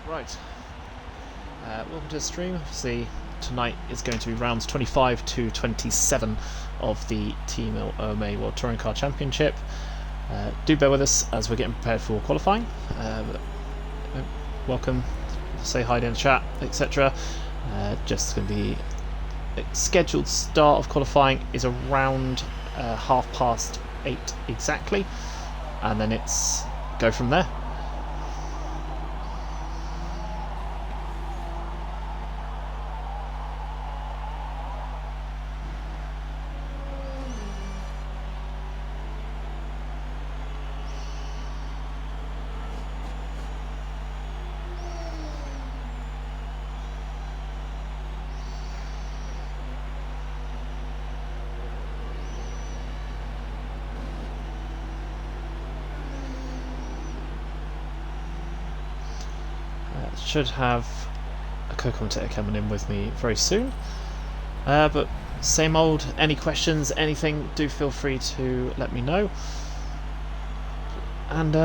Right. Welcome to the stream. Obviously, tonight is going to be rounds 25 to 27 of the Team OMA World Touring Car Championship. Do bear with us as we're getting prepared for qualifying. Welcome, say hi in the chat, etc. Just going to be scheduled start of qualifying is around 8:30 exactly, and then it's go from there. Should have a co-commentator coming in with me very soon, but same old, any questions, anything, do feel free to let me know. And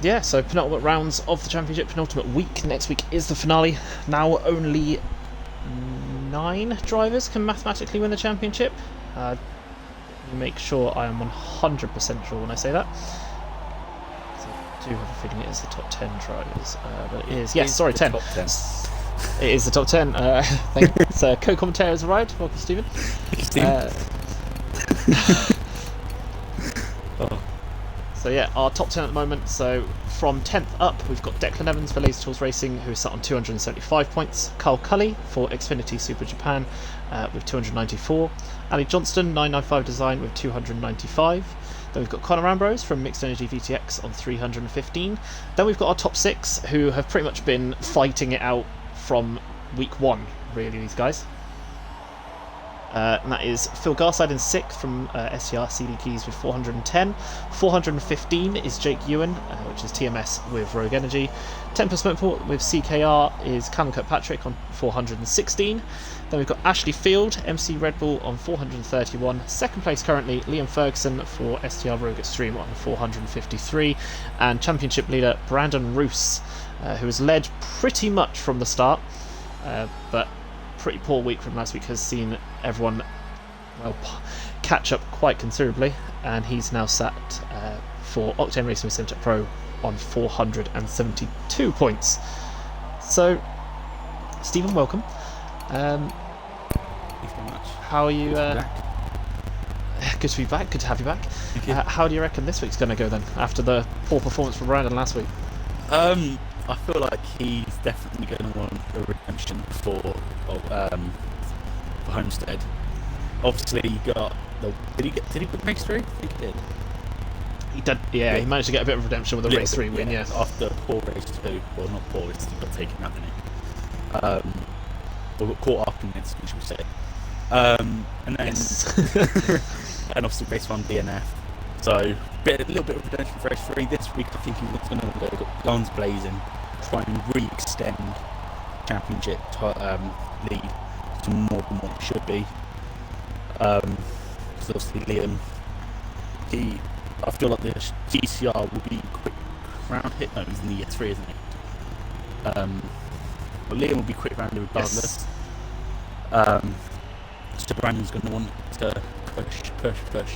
yeah, so penultimate rounds of the championship, penultimate week. Next week is the finale. Now only 9 drivers can mathematically win the championship. Make sure I am 100% sure when I say that. I do have a feeling it is the top 10 drivers, but it is, yes, sorry, 10. It is the top 10. Thanks. Co-commentator has arrived. Welcome, Stephen. So yeah, our top 10 at the moment. So from 10th up, we've got Declan Evans for Laser Tools Racing, who is sat on 275 points. Carl Cully for Xfinity Super Japan with 294. Ali Johnston, 995 Design with 295. Then we've got Conor Ambrose from Mixed Energy VTX on 315. Then we've got our top 6, who have pretty much been fighting it out from week 1, really, these guys. And that is Phil Garside in 6th from STR CD Keys with 410. 415 is Jake Ewan, which is TMS with Rogue Energy. Tempest Smoke with CKR is Callum Kirkpatrick on 416. Then we've got Ashley Field, MC Red Bull on 431. Second place currently, Liam Ferguson for STR Rogue Extreme on 453. And championship leader Brandon Roos, who has led pretty much from the start, but pretty poor week from last week has seen everyone catch up quite considerably, and he's now sat for Octane Racing with Simtech Pro on 472 points. So, Stephen, welcome. Thanks very much. How are you? Good to be back. Good to have you back. How do you reckon this week's going to go then, after the poor performance from Brandon last week? I feel like he's definitely going to want a redemption for Homestead. Obviously, he got the. Did he win race 3? I think he did. He did. Yeah, he managed to get a bit of redemption with a race 3 win. Yeah. After poor race 2, well, not poor, he got taken out, didn't he? Or got caught up in this, should we say? And then, Yes. and obviously race 1 DNF. So a little bit of redemption for race 3 this week. I think he's going to go guns blazing, try and re-extend championship lead to more than what it should be. Because obviously Liam, I feel like the GCR will be quick round hit. No, he's in the year 3, isn't he? But Liam will be quick round regardless. Yes. So Brandon's going to want to push.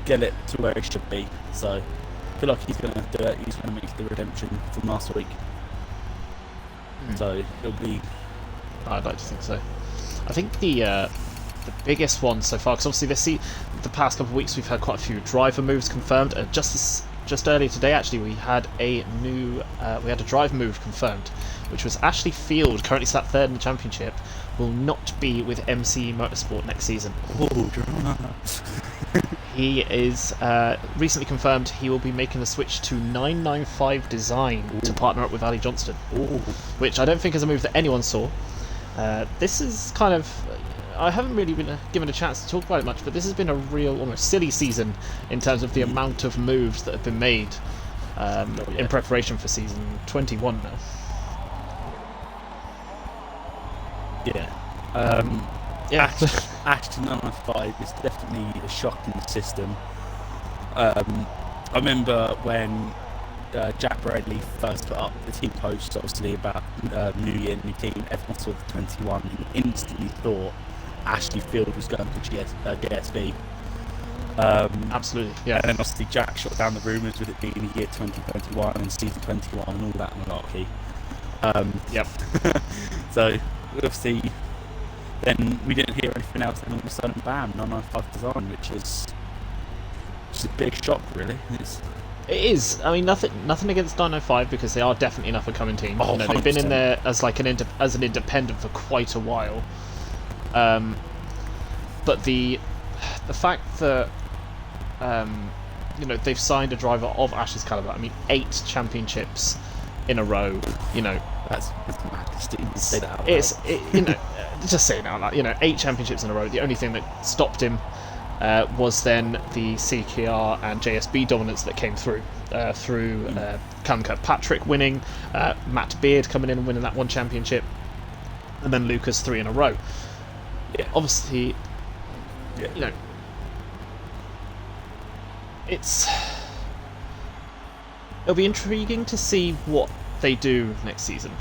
Get it to where it should be. So I feel like he's going to do it. He's going to make the redemption from last week. So it'll be. I'd like to think so. I think the biggest one so far, because obviously the past couple of weeks we've had quite a few driver moves confirmed. Just earlier today, actually, we had a driver move confirmed, which was Ashley Field, currently sat 3rd in the championship, will not be with MC Motorsport next season. Oh, drama. He is recently confirmed he will be making the switch to 995 Design to partner up with Ali Johnston, which I don't think is a move that anyone saw. This is kind of... I haven't really been given a chance to talk about it much, but this has been a real, almost silly season in terms of the amount of moves that have been made in preparation for season 21 now. Yeah. Ashton 995 is definitely a shock in the system. I remember when Jack Bradley first put up the team post, obviously about New Year, new team, everyone saw the 21 and instantly thought Ashley Field was going to JSB. Absolutely, yeah. And then obviously Jack shot down the rumours with it being the year 2021 and season 21 and all that malarkey. Yep. So obviously, then we didn't hear anything else, and all of a sudden, bam, 995 design, which is just a big shock, really. It is. I mean, nothing against 905 because they are definitely an up-and-coming team. Oh, they've been in there as like an independent for quite a while. But the fact that they've signed a driver of Ash's caliber. I mean, 8 championships in a row. That's madness to even say that out loud. Just saying out loud. 8 championships in a row. The only thing that stopped him was then the CKR and JSB dominance that came through Callum Kirkpatrick winning, Matt Beard coming in and winning that one championship, and then Lucas 3 in a row. Yeah. Obviously, it'll be intriguing to see what they do next season.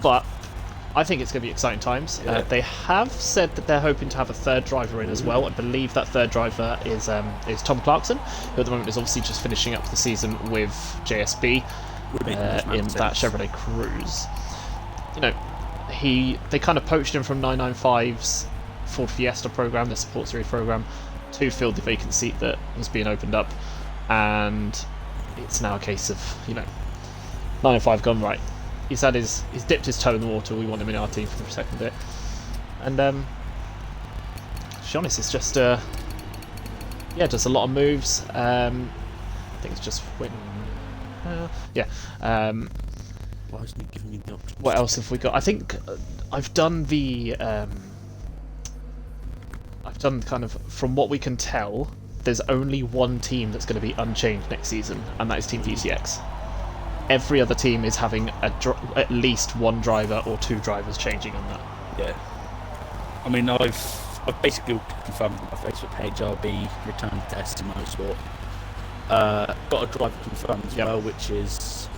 But I think it's going to be exciting times. Yeah. They have said that they're hoping to have a third driver in as well. I believe that third driver is Tom Clarkson, who at the moment is obviously just finishing up the season with JSB in that Chevrolet Cruze. They kind of poached him from 995's Ford Fiesta program, the Support Series program, to fill the vacant seat that was being opened up, and it's now a case of 905 gone right. He's dipped his toe in the water. We want him in our team for the second bit, and to be honest, it's just does a lot of moves. I think it's just waiting. Why isn't he giving me the options? What else have we got? I think I've done kind of, from what we can tell, there's only one team that's going to be unchanged next season, and that is Team VTX. Every other team is having at least one driver or 2 drivers changing on that. Yeah. I mean, I've basically confirmed on my Facebook page I'll be returned to ST Motorsport. Got a driver confirmed as well, which is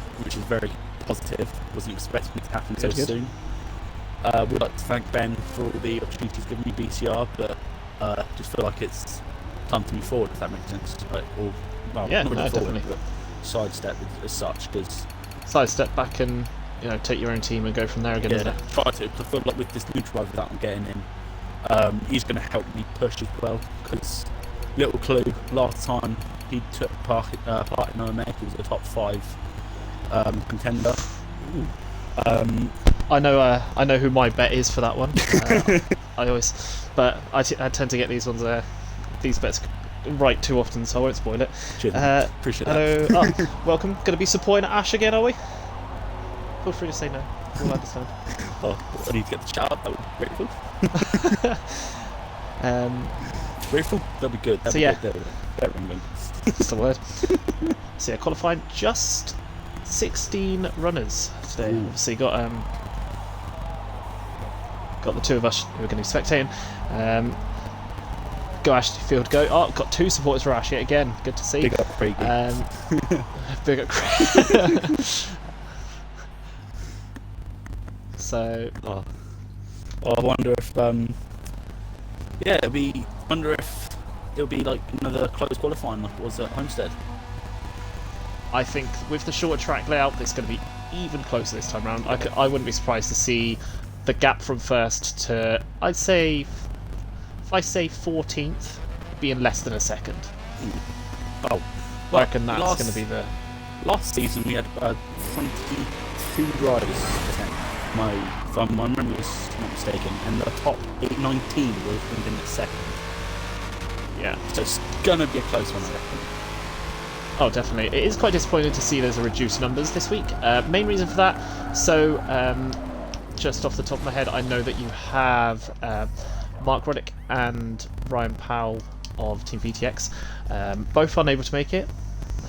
very positive. Wasn't expecting it to happen so soon. We'd like to thank Ben for all the opportunities given me BCR, but just feel like it's time to move forward, if that makes sense. Definitely. But sidestep as such, because sidestep back and take your own team and go from there again. Isn't it? Try to. I feel like with this new driver that I'm getting in, he's going to help me push as well. Because little clue, last time he took part in OMA, he was a top 5 contender. I know who my bet is for that one. I tend to get these ones these bets right too often, so I won't spoil it. Appreciate that. Hello, welcome. Going to be supporting Ash again, are we? Feel free to say no. We'll understand. I need to get the shout out. That would be grateful. Grateful? That'd be good. That's the word. So qualifying just 16 runners today. Ooh. Obviously got the 2 of us who are going to be spectating. Go Ashley Field, go! Oh, got 2 supporters for Ash yet again. Good to see. Big up Craig. Big up Craig. So, I wonder if it'll be like another close qualifying like it was at Homestead. I think with the shorter track layout, it's going to be even closer this time around. I wouldn't be surprised to see the gap from first to, I'd say, if I say 14th, being less than a second. Oh, I reckon that's going to be the... Last season we had 22 drivers, if my memory was not mistaken, and the top 19 were in at second. Yeah. So it's going to be a close one, I reckon. Oh, definitely. It is quite disappointing to see there's a reduced numbers this week. Main reason for that, so just off the top of my head, I know that you have Mark Roddick and Ryan Powell of Team VTX, both unable to make it,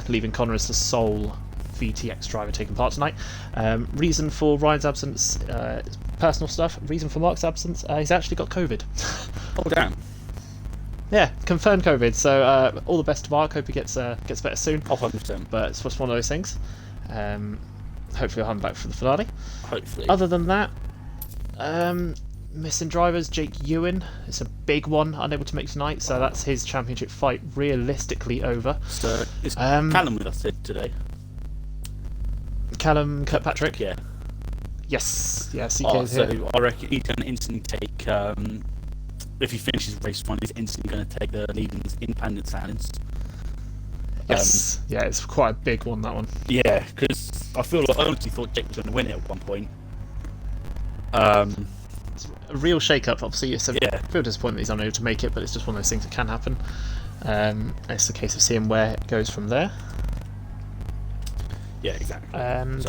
leaving Connor as the sole VTX driver taking part tonight. Reason for Ryan's absence, personal stuff. Reason for Mark's absence, he's actually got COVID. Oh, damn. Yeah, confirmed COVID. So all the best to Mark. Hope he gets better soon. Oh, 100%. But it's just one of those things. Hopefully, I'll have him back for the finale. Hopefully. Other than that, missing drivers. Jake Ewan. It's a big one. Unable to make tonight. So that's his championship fight realistically over. So is Callum with us today? Callum Kirkpatrick. Yeah. Yes. Yeah. CK Oh, is so here. I reckon he's going to instantly take. If he finishes race 1, he's instantly going to take the lead in independent standings. Yes. Yeah. It's quite a big one. That one. Yeah, because I honestly thought Jake was going to win it at one point. It's a real shake-up. Obviously, it's a real disappointment he's unable to make it, but it's just one of those things that can happen. It's a case of seeing where it goes from there. Yeah, exactly. And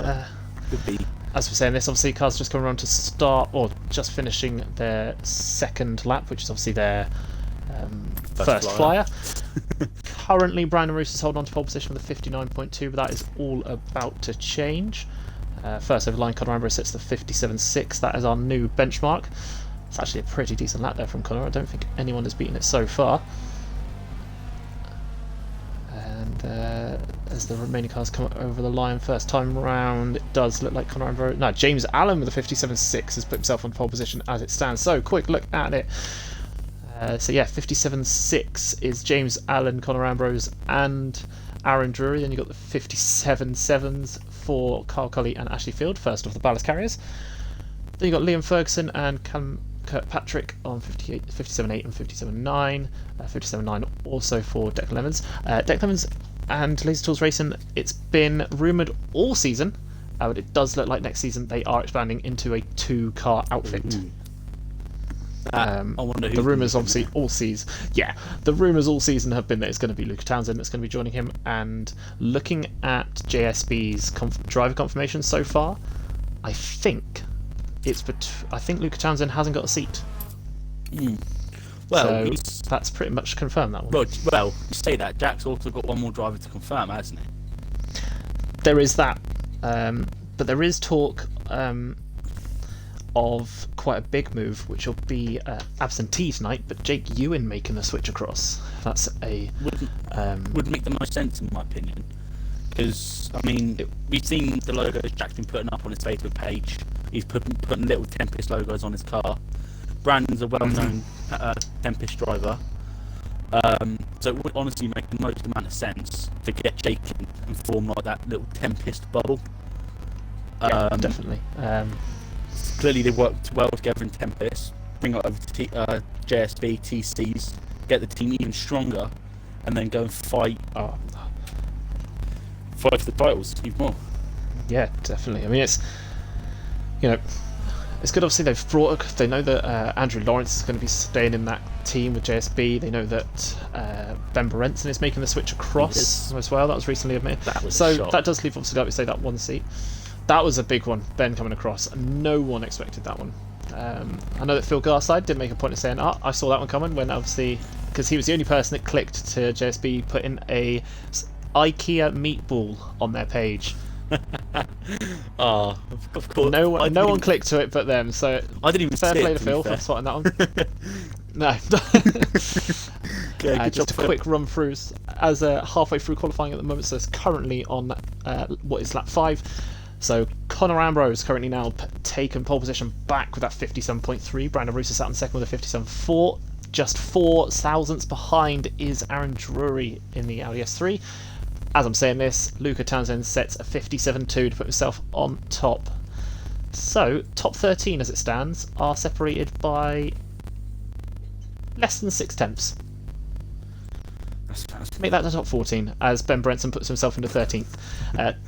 could be. As we're saying this, obviously, cars just coming around to start, or just finishing their second lap, which is obviously their first flyer. Currently, Brandon Roos is holding on to pole position with a 59.2, but that is all about to change. First over line, Conor Ambrose sets the 57.6. That is our new benchmark. It's actually a pretty decent lap there from Conor. I don't think anyone has beaten it so far. And as the remaining cars come over the line first time round, it does look like Conor Ambrose. No, James Allen with a 57.6 has put himself on pole position as it stands. So, quick look at it. So yeah, 57.6 is James Allen, Conor Ambrose, and Aaron Drury. Then you've got the 57.7s for Carl Cully and Ashley Field, first of the ballast carriers. Then you've got Liam Ferguson and Callum Kirkpatrick on 57.8 and 57.9. 57.9 also for Declan Evans. Declan Evans and Laser Tools Racing, it's been rumoured all season, but it does look like next season they are expanding into a 2-car outfit. I wonder who the rumours obviously all season. Yeah, the rumours all season have been that it's going to be Luca Townsend that's going to be joining him. And looking at JSB's driver confirmation so far, I think I think Luca Townsend hasn't got a seat. Well, so that's pretty much confirmed, that one. Well, you say that. Jack's also got one more driver to confirm, hasn't he? There is that, but there is talk of quite a big move, which will be absentee tonight, but Jake Ewan making the switch across. That's a would make the most sense in my opinion, because I mean we've seen the logos Jack's been putting up on his Facebook page. He's putting little Tempest logos on his car. Brandon's a well-known Tempest driver, so it would honestly make the most amount of sense to get Jake in and form like that little Tempest bubble. Yeah, definitely. Clearly they worked well together in Tempest, bring it over to JSB, TCs, get the team even stronger, and then go and fight for the titles even more. Yeah, definitely. I mean, it's it's good. Obviously, they know that Andrew Lawrence is going to be staying in that team with JSB. They know that Ben Berenson is making the switch across as well. That was recently admitted. That does leave, obviously, like we say, that one seat. That was a big one, Ben coming across. No one expected that one. I know that Phil Garside did make a point of saying, I saw that one coming, when obviously, because he was the only person that clicked to JSB putting a IKEA meatball on their page. Of course. No one clicked to it but them, so I didn't even fair see play it, to Phil for spotting that one. No. Just a quick run through as halfway through qualifying at the moment, so it's currently on what is lap 5. So Conor Ambrose currently now taken pole position back with that 57.3. Brandon Roos is sat on second with a 57.4. Just 4 thousandths behind is Aaron Drury in the Audi S3. As I'm saying this, Luca Townsend sets a 57.2 to put himself on top. So, top 13 as it stands are separated by less than 6 tenths. Make that the top 14 as Ben Brenson puts himself into 13th.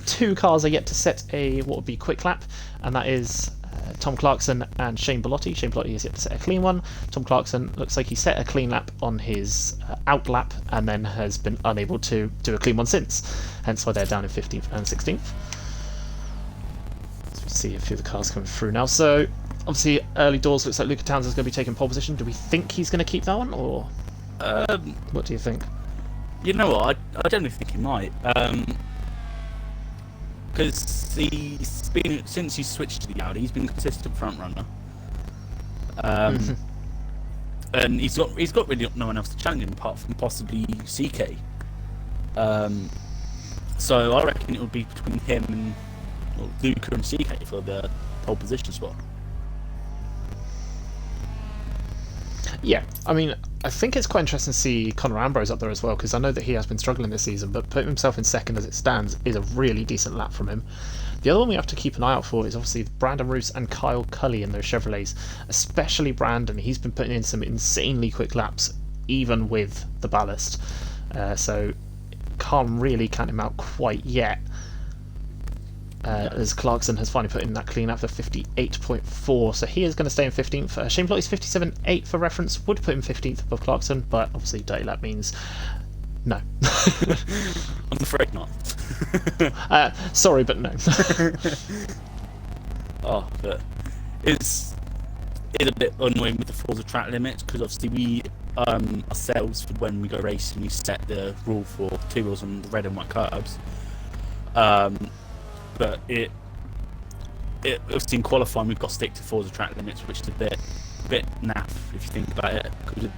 2 cars are yet to set what would be quick lap, and that is Tom Clarkson and Shane Bellotti. Shane Bellotti is yet to set a clean one. Tom Clarkson looks like he set a clean lap on his out lap and then has been unable to do a clean one since. Hence why they're down in 15th and 16th. Let's see a few of the cars coming through now. So, obviously, early doors looks like Luca Townsend's going to be taking pole position. Do we think he's going to keep that one, or what do you think? You know what? I generally think he might. Because he's been, since he switched to the Audi, he's been a consistent front runner. and he's got really no one else to challenge him apart from possibly CK. So I reckon it would be between him and Luca and CK for the pole position spot. Yeah, I mean, I think it's quite interesting to see Conor Ambrose up there as well, because I know that he has been struggling this season, but putting himself in second as it stands is a really decent lap from him. The other one we have to keep an eye out for is obviously Brandon Roos and Kyle Cully in those Chevrolets, especially Brandon. He's been putting in some insanely quick laps, even with the ballast. So can't really count him out quite yet. As Clarkson has finally put in that clean up for 58.4, so he is going to stay in 15th. Shane Blotty's 57.8 for reference would put him 15th above Clarkson, but obviously dirty lap means no. I'm afraid not. Sorry, but no. Oh, but it's a bit annoying with the Forza track limits, because obviously we ourselves, when we go racing, we set the rule for 2 wheels on the red and white curbs. But it obviously in qualifying we've got to stick to Forza track limits, which is a bit naff if you think about it. Because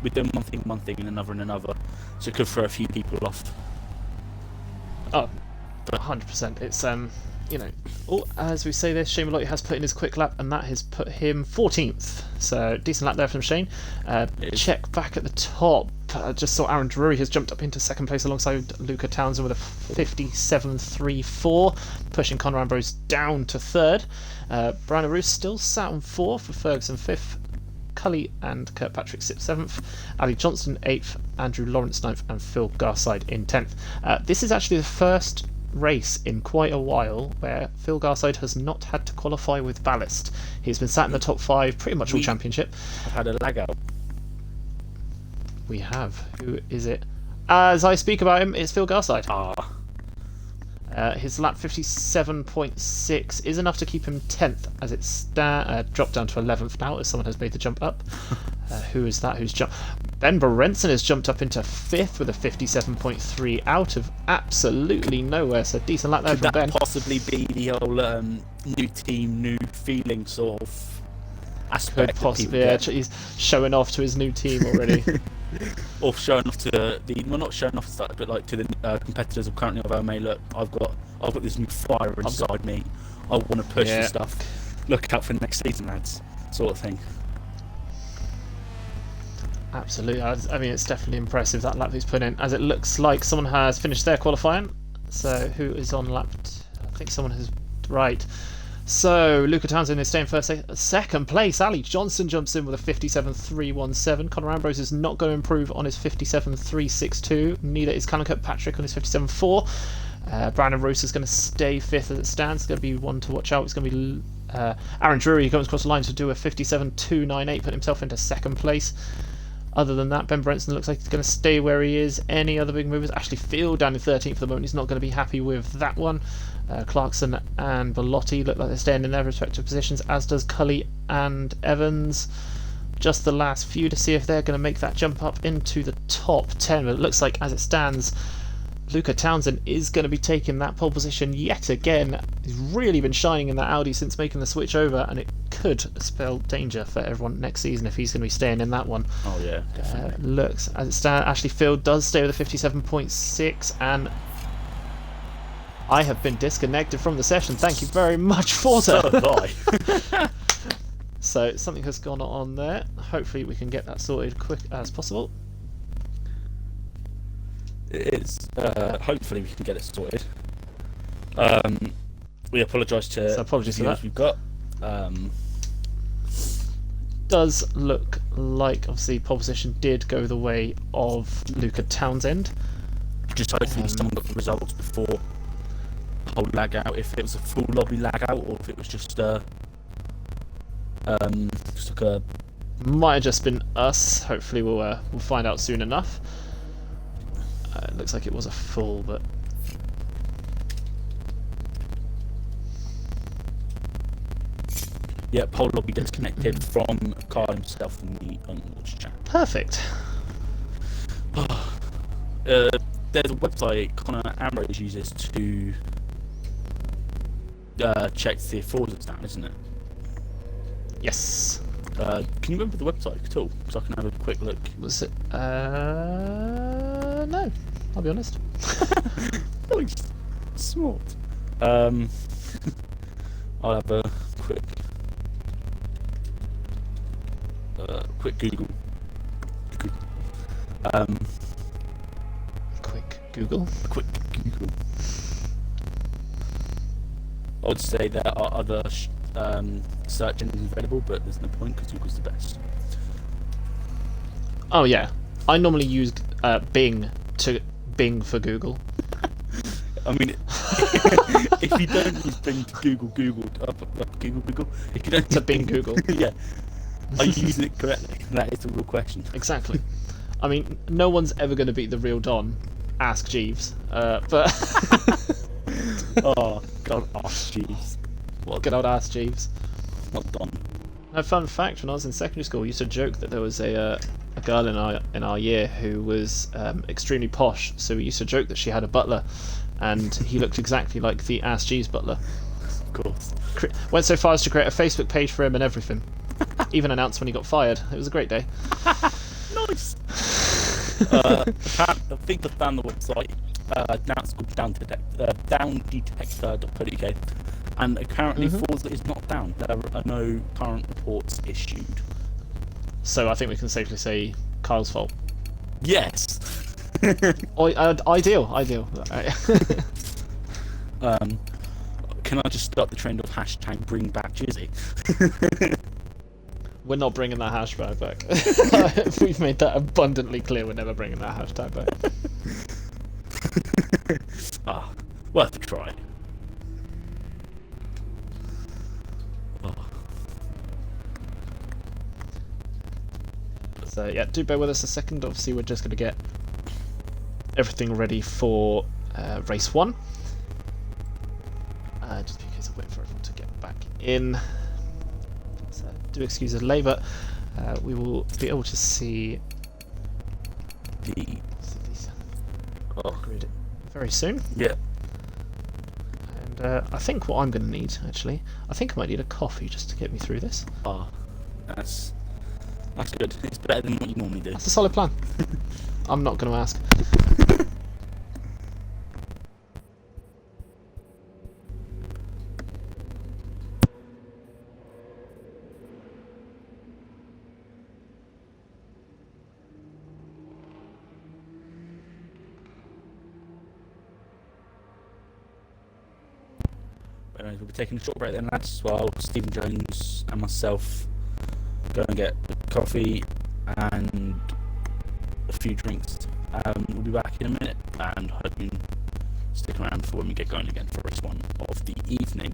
we're doing one thing and another, so it could throw a few people off. Oh, 100%. It's as we say this, Shane Bellotti has put in his quick lap, and that has put him 14th. So decent lap there from Shane. Check back at the top. I just saw Aaron Drury has jumped up into second place alongside Luca Townsend with a 57.34, pushing Conor Ambrose down to third. Brandon Roos still sat on fourth, with Ferguson fifth. Cully and Kirkpatrick 7th, Ali Johnston 8th, Andrew Lawrence 9th, and Phil Garside in 10th. This is actually the first race in quite a while where Phil Garside has not had to qualify with ballast. He's been sat in the top 5 pretty much all championship. I've had a lag out. We have. Who is it? As I speak about him, it's Phil Garside. His lap 57.6 is enough to keep him 10th as it's dropped down to 11th now as someone has made the jump up. Who is that? Who's jumped? Ben Berenson has jumped up into 5th with a 57.3 out of absolutely nowhere. So decent lap there from Ben. Could that possibly be the whole new team, new feeling sort of aspect? Could possibly. Yeah, he's showing off to his new team already. Or showing off to not showing off as such, but like to the competitors of currently of OMA. Look, I've got this new fire inside me. I want to push this stuff. Look out for the next season, lads. Sort of thing. Absolutely. I mean, it's definitely impressive that lap he's put in. As it looks like someone has finished their qualifying. So who is on lap? I think someone has. Right. So Luca Townsend is staying first. Second place, Ali Johnson jumps in with a 57.317. Conor Ambrose is not going to improve on his 57.362. Neither is Callum Kirkpatrick on his 57.4. Brandon Roos is going to stay fifth as it stands. It's going to be one to watch out. It's going to be Aaron Drury, who comes across the line to do a 57.298, put himself into second place. Other than that, Ben Brenson looks like he's going to stay where he is. Any other big movers? Ashley Field down in 13th for the moment. He's not going to be happy with that one. Clarkson and Bellotti look like they're staying in their respective positions, as does Cully and Evans. Just the last few to see if they're going to make that jump up into the top 10. But it looks like, as it stands, Luca Townsend is going to be taking that pole position yet again. He's really been shining in that Audi since making the switch over, and it could spell danger for everyone next season if he's going to be staying in that one. Oh yeah, definitely. Looks as it stands, Ashley Field does stay with a 57.6, and I have been disconnected from the session. Thank you very much, Forza. So have I. So something has gone on there. Hopefully we can get that sorted quick as possible. It is. Hopefully we can get it sorted. We apologise to So apologies the for viewers that. we've got. Does look like obviously pole position did go the way of Luca Townsend. Just hopefully someone got the results before the whole lag out. If it was a full lobby lag out, or if it was just like a. Might have just been us. Hopefully we'll find out soon enough. It looks like it was a full, but Yep, whole lobby disconnected from Carl himself in the unwatched chat. perfect. There's a website Conor Ambrose uses to check to see if Forza's down, isn't it? Yes. Can you remember the website at all? So I can have a quick look. Was it? No. I'll be honest. Oh, he's smart. I'll have a quick Google. Quick Google. Quick Google. I would say there are other search engines available, but there's no point because Google's the best. Oh yeah, I normally use Bing to Bing for Google. I mean, if you don't use Bing to Google. If you don't To Bing Google. yeah, are you using it correctly? That is the real question. Exactly. I mean, no one's ever going to beat the real Don. Ask Jeeves. But Oh God, ask Jeeves. well, good old Ask Jeeves. Well done. A fun fact: when I was in secondary school, we used to joke that there was a girl in our year who was extremely posh. So we used to joke that she had a butler, and he looked exactly like the Ask Jeeves butler. Of course. Went so far as to create a Facebook page for him and everything. Even announced when he got fired. It was a great day. Nice. I think I found the website. Now it's called downdetector.co.uk, and apparently Forza is not down. There are no current reports issued. So I think we can safely say Kyle's fault. Yes. Ideal. Can I just start the trend of hashtag bring back Jizzy? We're not bringing that hashtag back. We've made that abundantly clear. We're never bringing that hashtag back. Worth a try. So yeah, do bear with us a second. Obviously, we're just going to get everything ready for race 1. Just because I'm waiting for everyone to get back in. So do excuse the delay, but we will be able to see The grid very soon. yeah. And I think what I'm going to need, actually, I think I might need a coffee just to get me through this. That's good. It's better than what you normally do. That's a solid plan. I'm not going to ask. Anyways, we'll be taking a short break then, lads, while Stephen Jones and myself go and get coffee and a few drinks. We'll be back in a minute, and hope you stick around for when we get going again for race 1 of the evening.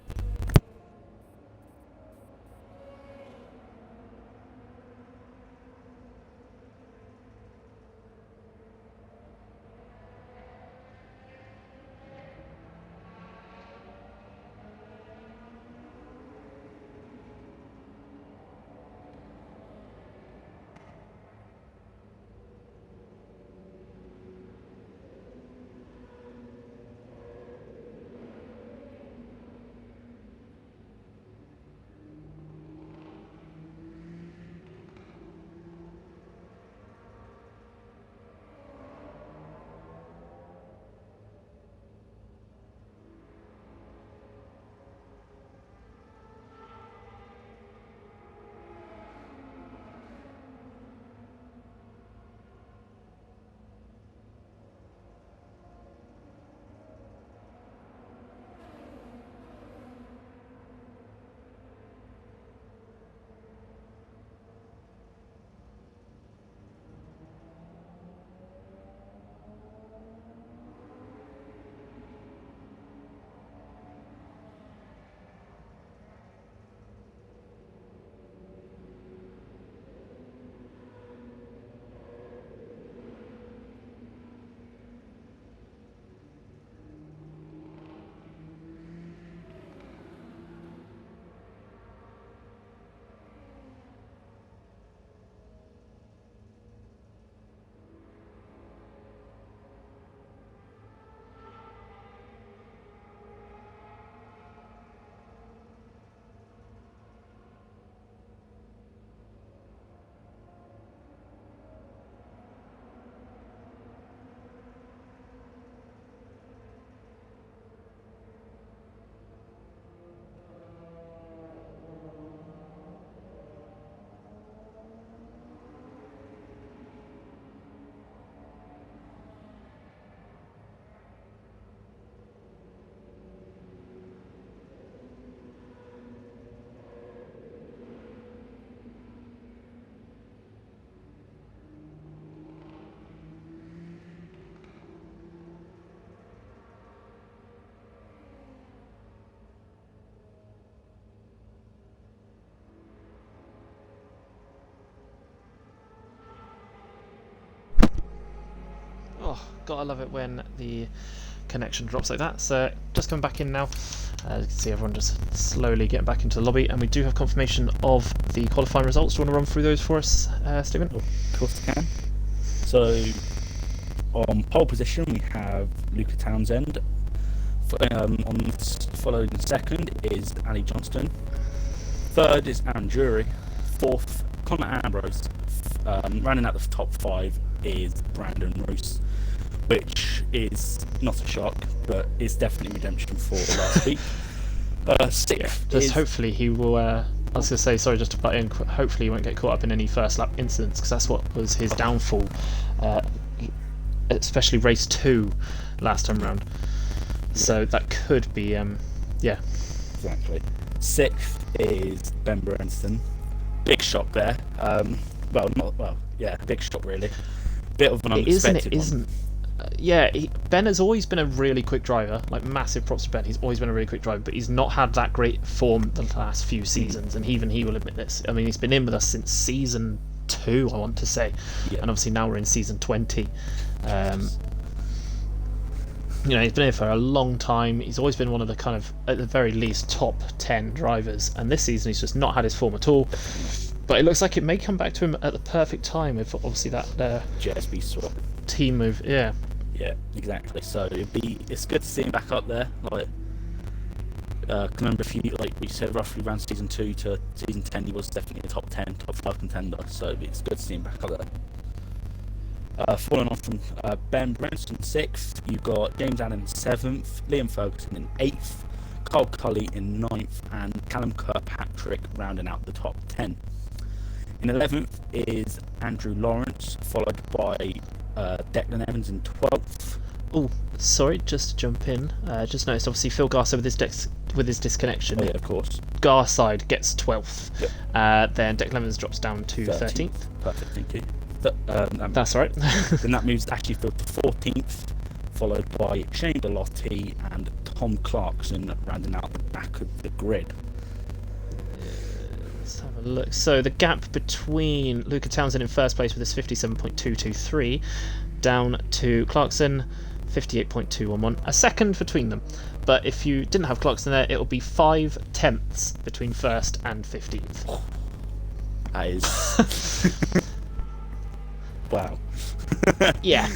Oh, gotta love it when the connection drops like that. So just coming back in now. You can see everyone just slowly getting back into the lobby, and we do have confirmation of the qualifying results. Do you want to run through those for us, Stephen? Of course I can. So on pole position we have Luca Townsend. Followed in second is Ali Johnston. Third is Aaron Jury. Fourth, Connor Ambrose. Rounding out the top 5 is Brandon Roos, which is not a shock, but is definitely redemption for last week. Sixth Just hopefully he will. I was going to say, sorry, just to butt in. Hopefully he won't get caught up in any first lap incidents, because that's what was his downfall, especially race 2 last time round. So that could be, yeah. Exactly. Sixth is Ben Bernstein. Big shock there. Big shock really. Bit of an unexpected one. Isn't. Ben has always been a really quick driver. Like, massive props to Ben. He's always been a really quick driver, but he's not had that great form the last few seasons, and even he will admit this. I mean, he's been in with us since season 2, I want to say, and obviously now we're in season 20. He's been here for a long time. He's always been one of the kind of, at the very least, top 10 drivers, and this season he's just not had his form at all. But it looks like it may come back to him at the perfect time if obviously that JSB swap team move. Yeah, exactly. So it's good to see him back up there. Like, remember like we said, roughly around season 2 to season 10, he was definitely a top 10, top 5 contender. So it's good to see him back up there. Following on from Ben Brenson 6th, you've got James Allen 7th, Liam Ferguson in 8th, Carl Cully in 9th, and Callum Kirkpatrick rounding out the top 10. In 11th is Andrew Lawrence, followed by Declan Evans in 12th. Oh, sorry, just to jump in. Just noticed, obviously, Phil Garcer with his disconnection. Oh, yeah, of course. Garside gets 12th. Yep. Then Declan Evans drops down to 13th. Perfect, thank you. That's all right. Then that moves actually to 14th, followed by Shane Bellotti and Tom Clarkson rounding out the back of the grid. Let's have a look. So the gap between Luca Townsend in first place with his 57.223 down to Clarkson 58.211, a second between them. But if you didn't have Clarkson there, it'll be 5 tenths between first and 15th. That is wow. Yeah.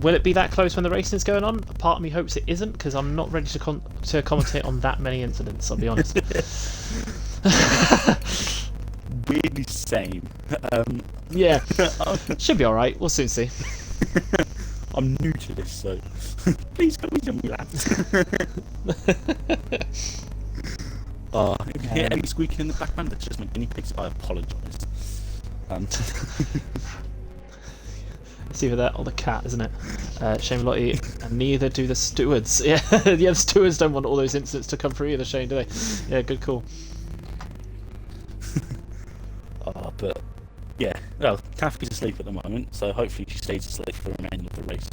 Will it be that close when the racing is going on? Part of me hopes it isn't, because I'm not ready to commentate on that many incidents, I'll be honest. Weirdly same. Yeah. Should be alright, we'll soon see. I'm new to this, so please come with me, lads. If you hear any squeaking in the background, that's just my guinea pigs. I apologise. It's either that or the cat, isn't it? Shane Lottie, and neither do the stewards. Yeah, the stewards don't want all those incidents to come through either, Shane, do they? Yeah, good call. But yeah, well, Taffy's asleep at the moment, so hopefully she stays asleep for the remainder of the race.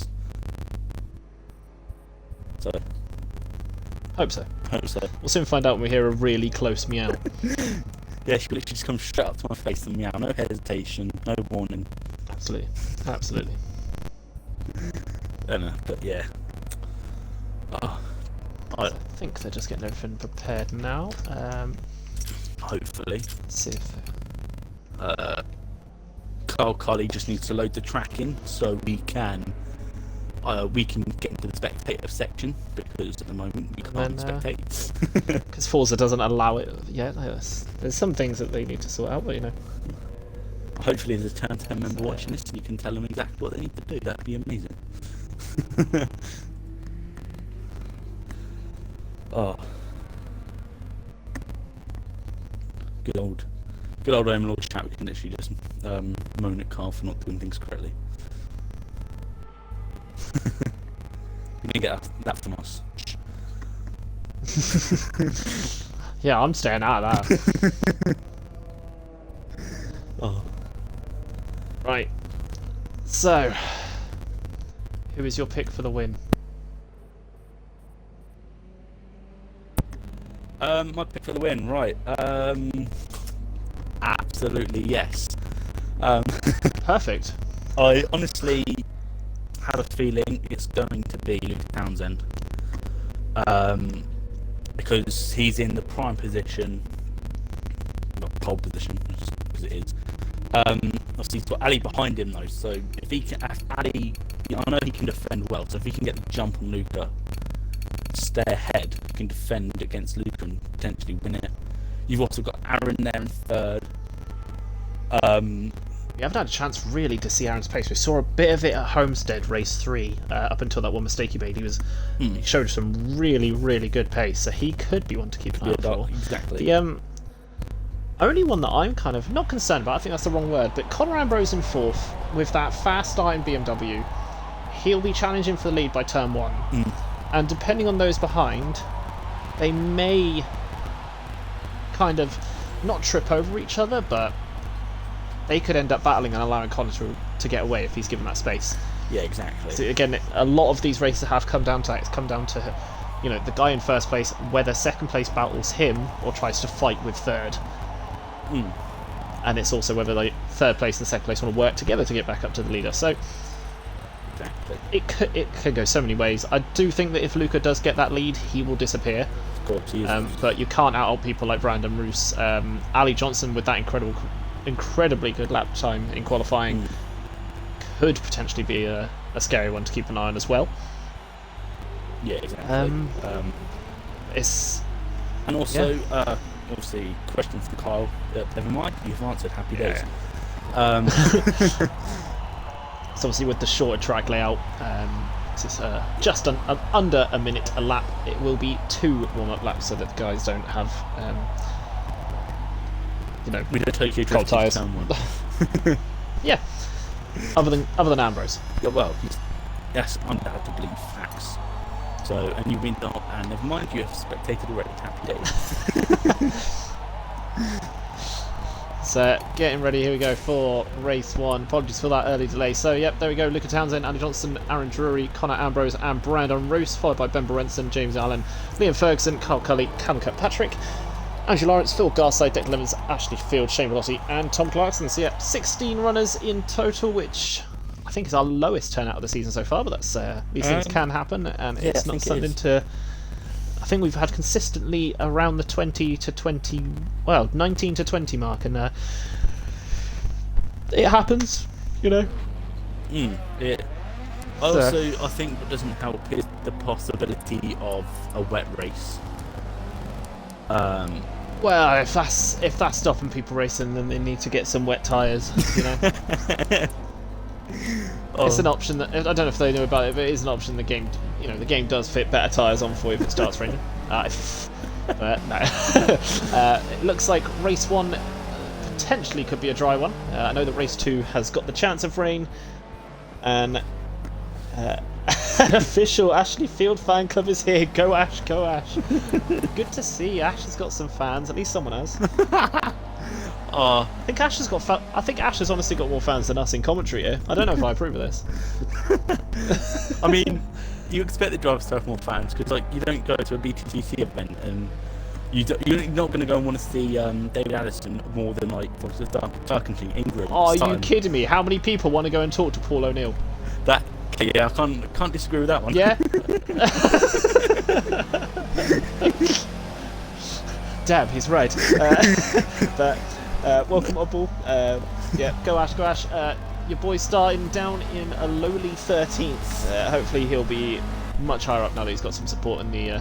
So Hope so. We'll soon find out when we hear a really close meow. Yeah, she literally just comes straight up to my face and meow, no hesitation, no warning. Absolutely. I don't know, but yeah. I think they're just getting everything prepared now. Hopefully. Let's see if Carl Colley just needs to load the track in so we can get into the spectator section, because at the moment we can't spectate. Because Forza doesn't allow it yet. There's some things that they need to sort out, but Hopefully there's a Turn 10 member watching this and you can tell them exactly what they need to do. That'd be amazing. Good old OMA Lord chat. We can literally just moan at Carl for not doing things correctly. You didn't get that from us. Yeah, I'm staying out of that. Right. So, who is your pick for the win? My pick for the win, right? Absolutely yes. Perfect. I honestly have a feeling it's going to be Luke Townsend, because he's in the prime position, not pole position, because it is. Obviously, he's got Ali behind him though, so if Ali, I know he can defend well. So if he can get the jump on Luca, stay ahead, he can defend against Luca and potentially win it. You've also got Aaron there in third. We haven't had a chance really to see Aaron's pace. We saw a bit of it at Homestead race 3, up until that one mistake he made. He showed some really, really good pace, so he could be one to keep an eye out for. Exactly. The only one that I'm kind of not concerned about, I think that's the wrong word, but Conor Ambrose in 4th with that fast starting BMW, he'll be challenging for the lead by turn 1, and depending on those behind, they may kind of not trip over each other, but they could end up battling and allowing Conor to get away if he's given that space. Yeah, exactly. So again, a lot of these races have come down to that. It's come down to, the guy in first place, whether second place battles him or tries to fight with third. And it's also whether third place and second place want to work together to get back up to the leader. So Exactly. it could go so many ways. I do think that if Luca does get that lead, he will disappear. Of course, he is. But you can't out people like Brandon Roos. Ali Johnson with that incredibly good lap time in qualifying could potentially be a scary one to keep an eye on as well. Yeah, exactly. And also, obviously, question for Kyle. Never mind, you've answered. Happy days. So obviously with the shorter track layout, this is just under a minute a lap. It will be 2 warm-up laps so that the guys don't have, we don't Tokyo cold Drift tyres. one. Yeah. Other than Ambrose. Yeah, well, that's undoubtedly facts. So, and you've been not, and never mind, you have spectated already. Happy days. So, getting ready, here we go for race 1. Apologies for that early delay. So, yep, there we go. Luca Townsend, Andy Johnson, Aaron Drury, Conor Ambrose, and Brandon Roos, followed by Ben Berenson, James Allen, Liam Ferguson, Carl Cully, Callum Kirkpatrick, Andrew Lawrence, Phil Garside, Declan Evans, Ashley Field, Shane Velotti, and Tom Clarkson. So, yeah, 16 runners in total, which I think is our lowest turnout of the season so far, but that's these things can happen, and it's not something to... I think we've had consistently around the 19 to 20 mark, and it happens, Also, I think what doesn't help is the possibility of a wet race. Well, if that's stopping people racing, then they need to get some wet tyres, It's an option that I don't know if they know about it, but it is an option. The game, the game does fit better tyres on for you if it starts raining. But no, it looks like race 1 potentially could be a dry one. I know that race 2 has got the chance of rain, and an official Ashley Field fan club is here. Go Ash, go Ash! Good to see Ash has got some fans. At least someone has. I think Ash has honestly got more fans than us in commentary here. I don't know if I approve of this. I mean, you expect the drivers to have more fans because, you don't go to a BTGC event and you're not going to go and want to see David Addison more than what's the Darkenshire Ingram. Oh, are you kidding me? How many people want to go and talk to Paul O'Neill? I can't disagree with that one. Yeah. Damn, he's right. But welcome Oddball. Go Ash. Your boy's starting down in a lowly 13th. Hopefully he'll be much higher up now that he's got some support in the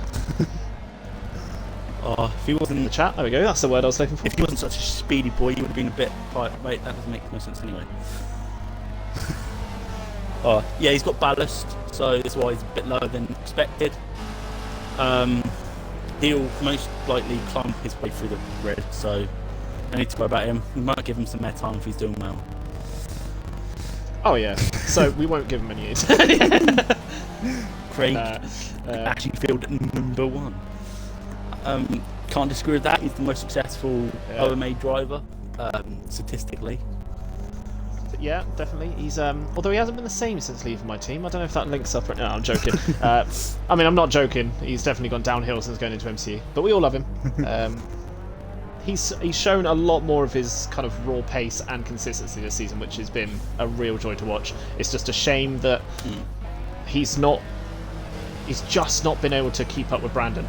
if he wasn't in the chat. There we go. That's the word I was looking for. If he wasn't such a speedy boy, he would have been a bit wait, that doesn't make no sense anyway. Yeah, he's got ballast, so that's why he's a bit lower than expected. He'll most likely climb his way through the red, so don't need to worry about him. We might give him some more time if he's doing well. Oh yeah, so we won't give him any aids. Craig actually field number 1. Can't disagree with that. He's the most successful OMA driver statistically. Yeah, definitely. He's although he hasn't been the same since leaving my team. I don't know if that links up. No, I'm joking. I mean, I'm not joking. He's definitely gone downhill since going into MCU. But we all love him. he's shown a lot more of his kind of raw pace and consistency this season, which has been a real joy to watch. It's just a shame that he's just not been able to keep up with Brandon.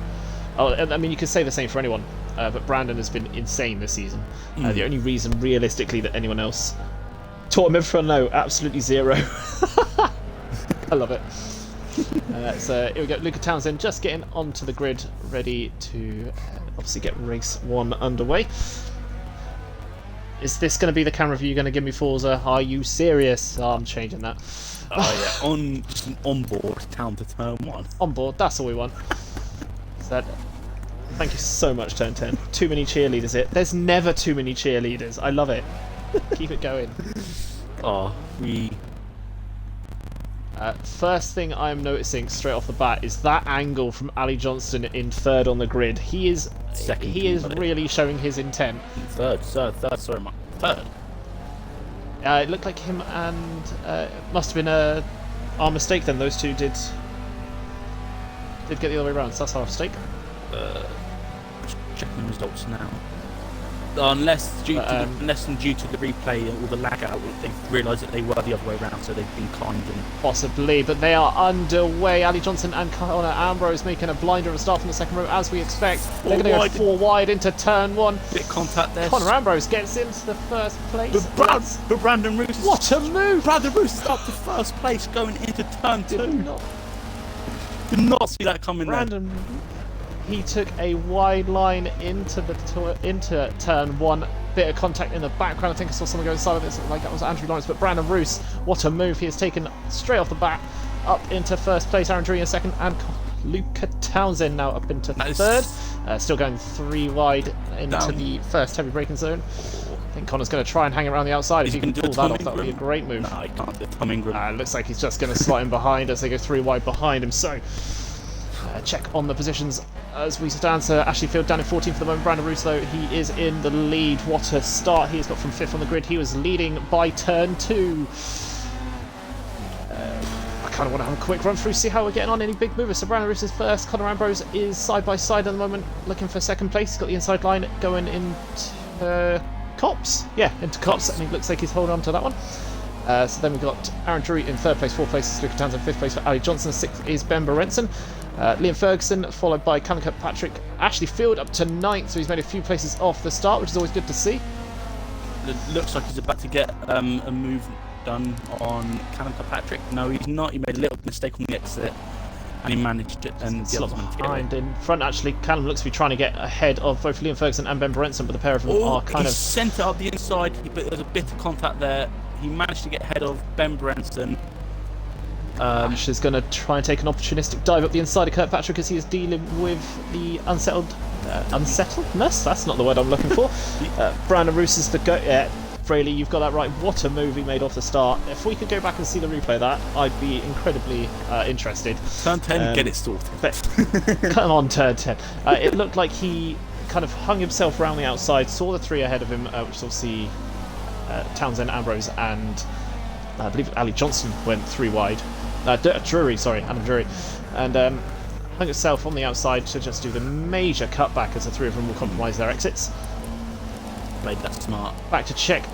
Oh, I mean, you could say the same for anyone, but Brandon has been insane this season. The only reason, realistically, that anyone else taught him everything, no, absolutely zero. I love it. So here we go, Luca Townsend just getting onto the grid, ready to obviously get race 1 underway. Is this going to be the camera view you're going to give me, Forza? Are you serious? Oh, I'm changing that. Oh yeah, just an onboard down to turn 1. On board, that's all we want. So, thank you so much, Turn 10. Too many cheerleaders here. There's never too many cheerleaders. I love it. Keep it going. First thing I'm noticing straight off the bat is that angle from Ali Johnston in 3rd on the grid. He is really showing his intent. Third. It looked like him and must have been our mistake then. Those two did get the other way around, so that's our mistake. Just checking the results now. Unless due to the replay and all the lag out, they've realised that they were the other way around, so they've been kind and... Possibly, but they are underway. Ali Johnson and Connor Ambrose making a blinder of a start from the second row, as we expect. They're going to go 4 wide into turn 1. Bit of contact there. Connor Ambrose gets into the first place. But Brandon Roos... What a move! Brandon Roos is up to first place going into turn 2. Did not see that coming Brandon... He took a wide line into turn 1. Bit of contact in the background. I think I saw someone go inside of this, like that was Andrew Lawrence. But Brandon Roos, what a move! He has taken straight off the bat up into first place. Aaron Drury in second, and Luca Townsend now up into third. Still going 3 wide into the first heavy braking zone. I think Connor's going to try and hang around the outside. If he can pull that off, that would be a great move. No, he can't do Tom Ingram. Looks like he's just going to slot in behind as they go 3 wide behind him. So. Check on the positions as we stand. So Ashley Field down in 14th for the moment. Brandon Roos, though, he is in the lead. What a start he's got from 5th on the grid. He was leading by turn 2. I kind of want to have a quick run through, see how we're getting on. Any big movers? So Brandon Roos is first. Connor Ambrose is side by side at the moment, looking for second place. He's got the inside line going into Cops. Yeah, into Cops. And he looks like he's holding on to that one. So then we've got Aaron Drury in 3rd place, 4th place is Luca Townsend, 5th place for Ali Johnson, 6th is Ben Berenson. Liam Ferguson, followed by Callum Kirkpatrick. Ashley Field up to 9th, so he's made a few places off the start, which is always good to see. It looks like he's about to get a move done on Callum Kirkpatrick. No, he's not. He made a little mistake on the exit, and he managed it. And the other one behind in front. Actually, Callum looks to be trying to get ahead of both Liam Ferguson and Ben Berenson, but the pair of them are kind of sent it up the inside. But there's a bit of contact there. He managed to get ahead of Ben Berenson. Ash is going to try and take an opportunistic dive up the inside of Kirkpatrick as he is dealing with the unsettledness. That's not the word I'm looking for. Brandon Roos is the go. Yeah, Fraley, you've got that right. What a move he made off the start. If we could go back and see the replay of that, I'd be incredibly interested. Turn 10, get it sorted. Come on, turn 10. It looked like he kind of hung himself around the outside, saw the 3 ahead of him, which is obviously Townsend, Ambrose, and I believe Ali Johnson went 3 wide. Adam Drury, and hung himself on the outside to just do the major cutback as the 3 of them will compromise their exits. Played that smart. Back to check.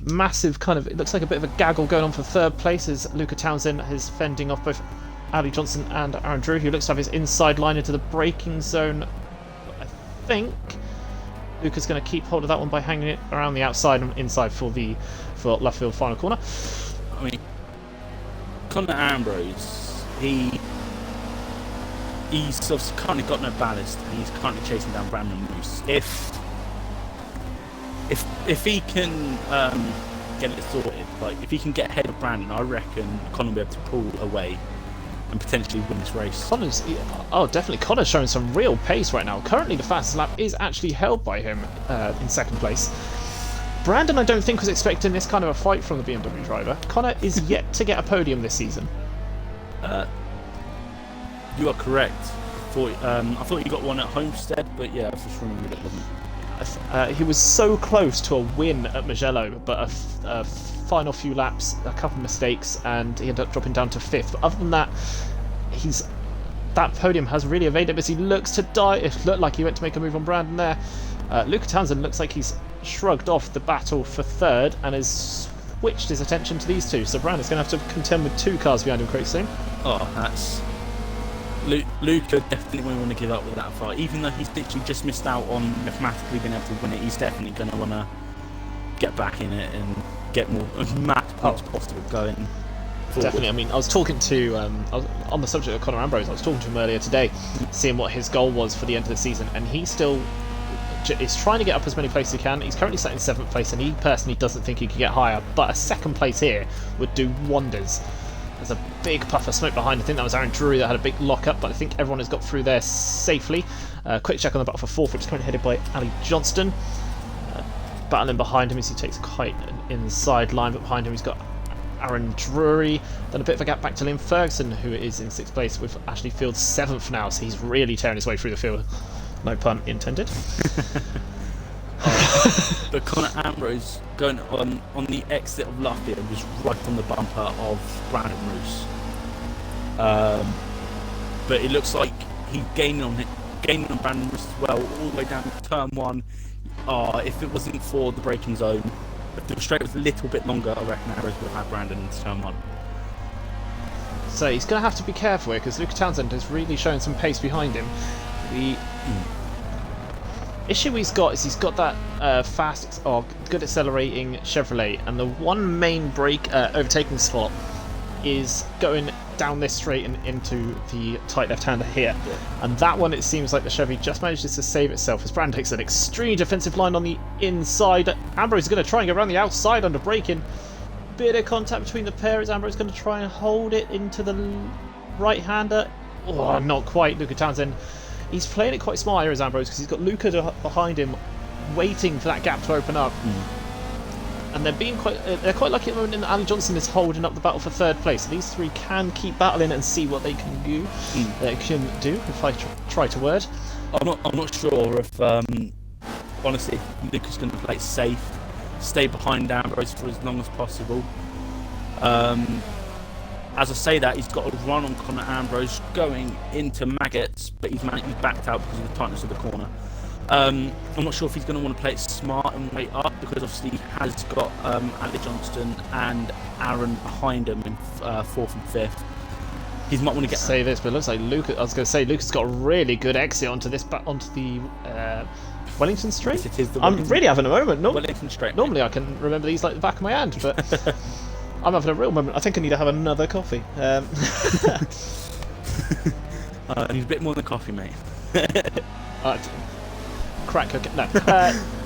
Massive kind of, it looks like a bit of a gaggle going on for 3rd place as Luca Townsend is fending off both Ali Johnson and Aaron Drury, who looks to have his inside line into the braking zone. I think Luca's going to keep hold of that one by hanging it around the outside and inside for left field final corner. I mean, Connor Ambrose, he's currently got no ballast, and he's currently chasing down Brandon Roos. If he can get it sorted, like if he can get ahead of Brandon, I reckon Connor will be able to pull away and potentially win this race. Definitely. Connor's showing some real pace right now. Currently, the fastest lap is actually held by him in 2nd place. Brandon, I don't think, was expecting this kind of a fight from the BMW driver. Connor is yet to get a podium this season. You are correct. I thought you got one at Homestead, but yeah, I just remembered it wasn't. He was so close to a win at Mugello, but a final few laps, a couple of mistakes, and he ended up dropping down to 5th. But other than that, that podium has really evaded him as he looks to die. It looked like he went to make a move on Brandon there. Luca Townsend looks like he's shrugged off the battle for third and has switched his attention to these two. So Brandon's going to have to contend with 2 cars behind him pretty soon. Oh, that's... Luca definitely won't want to give up with that fight. Even though he's literally just missed out on mathematically being able to win it, he's definitely going to want to get back in it and get more as much points possible going forward. Definitely. I mean, I was talking to, I was on the subject of Conor Ambrose, I was talking to him earlier today, seeing what his goal was for the end of the season, and he still is trying to get up as many places as he can. He's currently sat in 7th place, and he personally doesn't think he could get higher, but a 2nd place here would do wonders. There's a big puff of smoke behind. I think that was Aaron Drury that had a big lock-up, but I think everyone has got through there safely. Quick check on the battle for 4th, which is currently headed by Ali Johnston. Battling behind him as he takes quite an inside line, but behind him he's got Aaron Drury. Then a bit of a gap back to Liam Ferguson, who is in 6th place, with Ashley Field 7th now, so he's really tearing his way through the field. No pun intended. But Conor Ambrose going on the exit of Luffield was right on the bumper of Brandon Roos. But it looks like he's gaining on Brandon Roos as well, all the way down to turn 1. If it wasn't for the braking zone, if the straight was a little bit longer, I reckon Ambrose would have had Brandon in turn 1. So he's going to have to be careful here, because Luca Townsend is really showing some pace behind him. The issue he's got is he's got that fast or good accelerating Chevrolet, and the one main overtaking slot is going down this straight and into the tight left-hander here. And that one, it seems like the Chevy just manages to save itself as Brandon takes an extreme defensive line on the inside. Ambrose is going to try and go around the outside under braking. Bit of contact between the pair as Ambrose is going to try and hold it into the right-hander. Oh, not quite. Luca Townsend, he's playing it quite smart here as Ambrose, because he's got Luca behind him waiting for that gap to open up. And they're quite lucky at the moment, and Ali Johnson is holding up the battle for 3rd place. So these 3 can keep battling and see what they can do. If I try to word. I'm not sure if honestly Luca's going to play it safe, stay behind Ambrose for as long as possible. As I say that, he's got a run on Conor Ambrose going into Maggots, but he's backed out because of the tightness of the corner. I'm not sure if he's going to want to play it smart and wait up, because obviously he has got Ali Johnston and Aaron behind him in 4th and 5th. He might want to say this, but it looks like Luca. I was going to say Luca's got a really good exit onto the Wellington Straight. Yes, it is the I'm really having a moment. Wellington Straight. Normally I can remember these like the back of my hand, but I'm having a real moment. I think I need to have another coffee. I need a bit more than coffee, mate. Crack cocaine. No.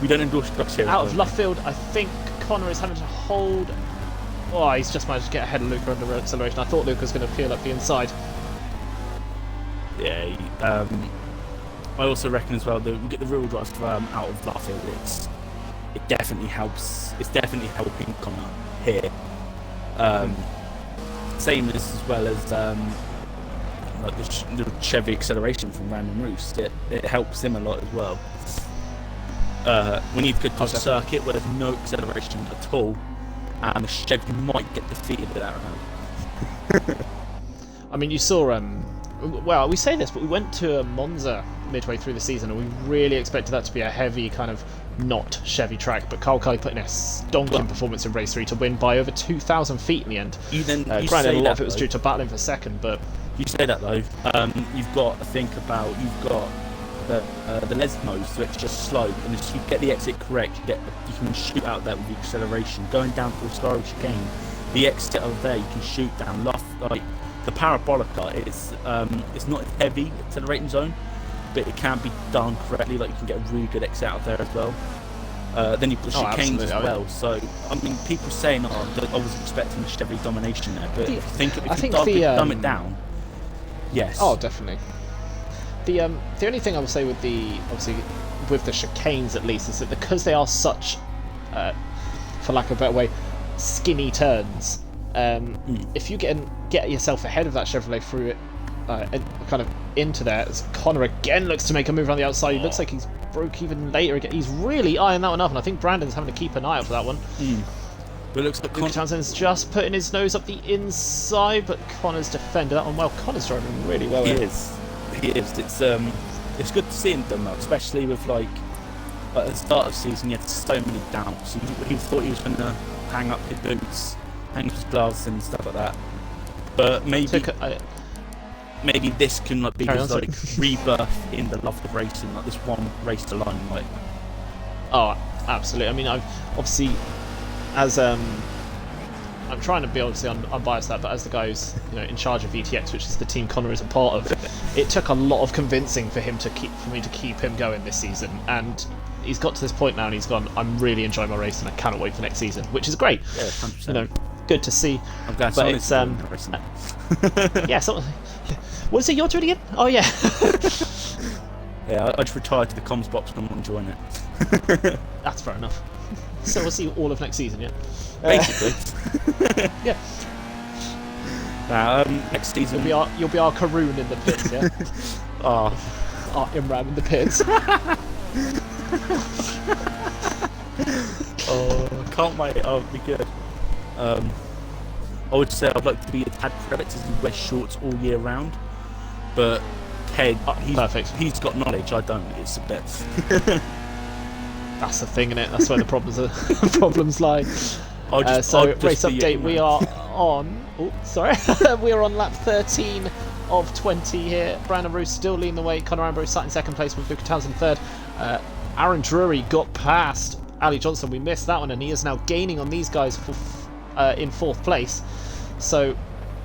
We don't endorse drugs here. Out of Luffield, I think Conor is having to hold. Oh, he's just managed to get ahead of Luca under acceleration. I thought Luca was going to peel up the inside. Yeah. I also reckon as well that we get the real drive out of Luffield. It definitely helps. It's definitely helping Conor here. Same as well as like the Chevy acceleration from Brandon Roos. It helps him a lot as well. We need to go to a circuit where there's no acceleration at all, and the Chevy might get defeated with that round. I mean, you saw. Well, we say this, but we went to Monza midway through the season, and we really expected that to be a heavy kind of not Chevy track. But Carl Cully put in a stonking performance in race 3 to win by over 2,000 feet in the end. Granted, a lot of it was due to battling for 2nd, but you say that though. You've got to think about the Lesmos, so it's just slow, and if you get the exit correct, you can shoot out there with the acceleration. Going down to the Star chicane, the exit over there, you can shoot down. Like the Parabolica, it's not a heavy accelerating zone, but it can be done correctly. Like you can get a really good exit out there as well. Then you've got chicanes as well. So I mean, people saying, I was expecting the Chevy domination there, but if you dumb it down. Yes. Oh, definitely. The only thing I will say with the chicanes at least is that because they are such, for lack of a better way, skinny turns. If you get yourself ahead of that Chevrolet through it, kind of into there, as Conor again looks to make a move around the outside. He looks like he's broke even later again. He's really eyeing that one up, and I think Brandon's having to keep an eye out for that one. But it looks like Luca Townsend's just putting his nose up the inside, but Conor's defended that one well. Conor's driving really well. He is. It's good to see him done that, especially with like But at the start of the season, he had so many doubts. He thought he was going to hang up his boots, hang up his gloves and stuff like that. But maybe this can like be his like rebirth in the love of racing, like this one race alone. Like, oh, absolutely. I mean, I've obviously, as I'm trying to be obviously unbiased that, but as the guy who's in charge of VTX, which is the team Connor is a part of, it took a lot of convincing for me to keep him going this season, and he's got to this point now, and he's gone, I'm really enjoying my race, and I cannot wait for next season, which is great. Yeah, 100%. Good to see. I'm glad. But it's yeah. What is it you're doing again? Oh yeah. Yeah, I just retired to the comms box and I'm enjoying it. That's fair enough. So we'll see all of next season, yeah. Basically. Yeah. Next season you'll be our Karoon in the pits, yeah. Our Imran in the pits. Oh, can't wait. Oh, it'll be good. I would say I'd like to be a Tad Kravitz as he wears shorts all year round, but Ted, he's got knowledge, I don't. It's a bit. That's the thing, innit? That's where the problems lie. So race update, we are on. Oh, sorry, we are on lap 13 of 20 here. Brandon Roos still leading the way. Conor Ambrose sat in second place with Luca Townsend third. Aaron Drury got past Ali Johnson. We missed that one, and he is now gaining on these guys in fourth place. So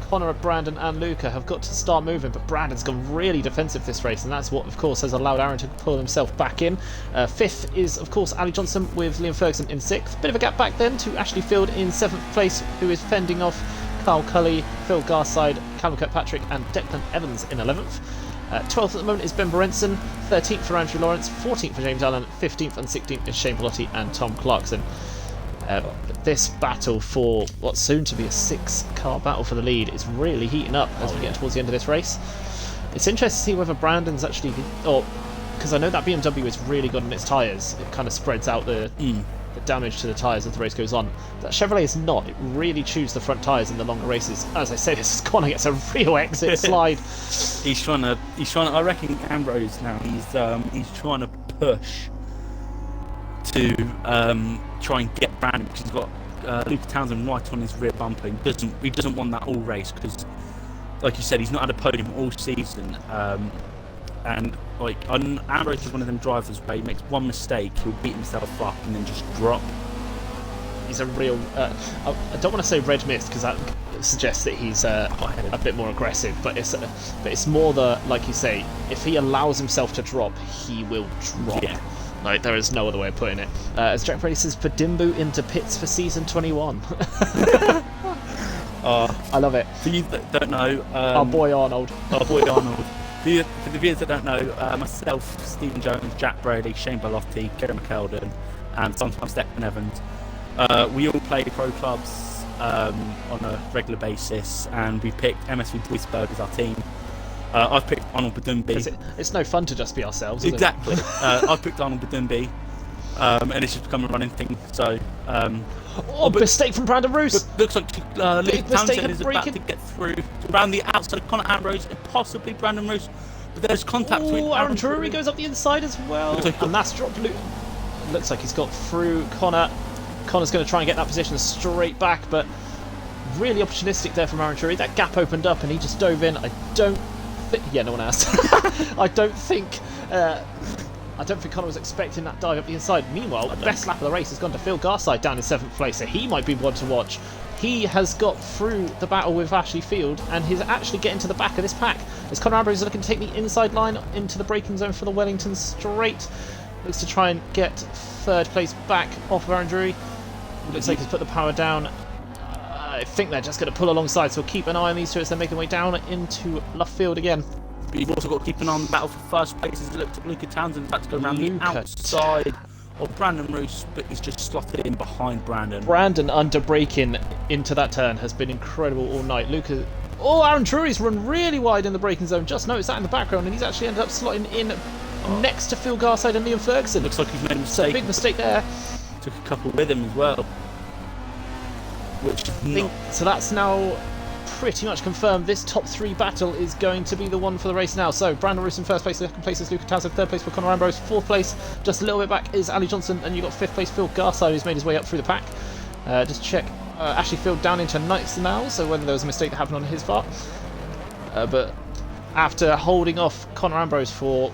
Conor, Brandon and Luca have got to start moving, but Brandon's gone really defensive this race, and that's what of course has allowed Aaron to pull himself back in. Fifth is of course Ali Johnson with Liam Ferguson in sixth. Bit of a gap back then to Ashley Field in seventh place, who is fending off Carl Cully, Phil Garside, Callum Kirkpatrick and Declan Evans in 11th. 12th at the moment is Ben Berenson, 13th for Andrew Lawrence, 14th for James Allen, 15th and 16th is Shane Bellotti and Tom Clarkson. This battle for what's soon to be a 6-car battle for the lead is really heating up as we get towards the end of this race. It's interesting to see whether Brandon's actually, because I know that BMW is really good on its tyres. It kind of spreads out the damage to the tyres as the race goes on. That Chevrolet is not. It really chews the front tyres in the longer races. As I say, this corner gets a real exit slide. He's trying to. I reckon Ambrose now. He's trying to push to try and get Brandon, because he's got Luca Townsend right on his rear bumper. He doesn't want that all race, because, like you said, he's not had a podium all season. And like Ambrose is one of them drivers where he makes one mistake, he'll beat himself up and then just drop. He's a real. I don't want to say red mist, because that suggests that he's a bit more aggressive. But it's more the, like you say, if he allows himself to drop, he will drop. Yeah. Like, there is no other way of putting it. As Jack Brady says, Padimbu into pits for season 21. I love it. For you that don't know, our boy Arnold. For the viewers that don't know, myself, Stephen Jones, Jack Brady, Shane Bellotti, Kerry McKeldon, and sometimes Declan Evans, we all play pro clubs on a regular basis, and we picked MSV Duisburg as our team. I've picked Arnold Badumbi. It's no fun to just be ourselves, is exactly. I've picked Arnold Badumbi, and it's just become a running thing. So, mistake from Brandon Roos. Looks like Luke Townsend is about to get through around the outside of Conor Ambrose and possibly Brandon Roos. But there's contact between Aaron Drury goes up the inside as well, and that's dropped Luke. Looks like he's got through Conor. Conor's going to try and get that position straight back, but really opportunistic there from Aaron Drury. That gap opened up and he just dove in. No one asked. I don't think Conor was expecting that dive up the inside. Meanwhile, the best lap of the race has gone to Phil Garside down in 7th place, so he might be one to watch. He has got through the battle with Ashley Field and he's actually getting to the back of this pack. As Conor Ambrose is looking to take the inside line into the braking zone for the Wellington straight. Looks to try and get 3rd place back off of Aaron Drury. Looks like he's put the power down. I think they're just going to pull alongside, so we'll keep an eye on these two as they make their way down into Luffield again. But you've also got to keep an eye on the battle for first place as it looks like Luca Townsend about to go around the outside of Brandon Roos, but he's just slotted in behind Brandon. Brandon under braking into that turn has been incredible all night. Aaron Drury's run really wide in the braking zone. Just noticed that in the background, and he's actually ended up slotting in next to Phil Garside and Liam Ferguson. Looks like he's made a mistake. So big mistake there. Took a couple with him as well. So that's now pretty much confirmed this top 3 battle is going to be the one for the race now. So Brandon Roos in first place, second place is Luca Townsend, third place for Conor Ambrose, fourth place just a little bit back is Ali Johnson, and you've got fifth place Phil Garside, who's made his way up through the pack. Just check Ashley Field down into ninth now, so whether there was a mistake that happened on his part. But after holding off Conor Ambrose for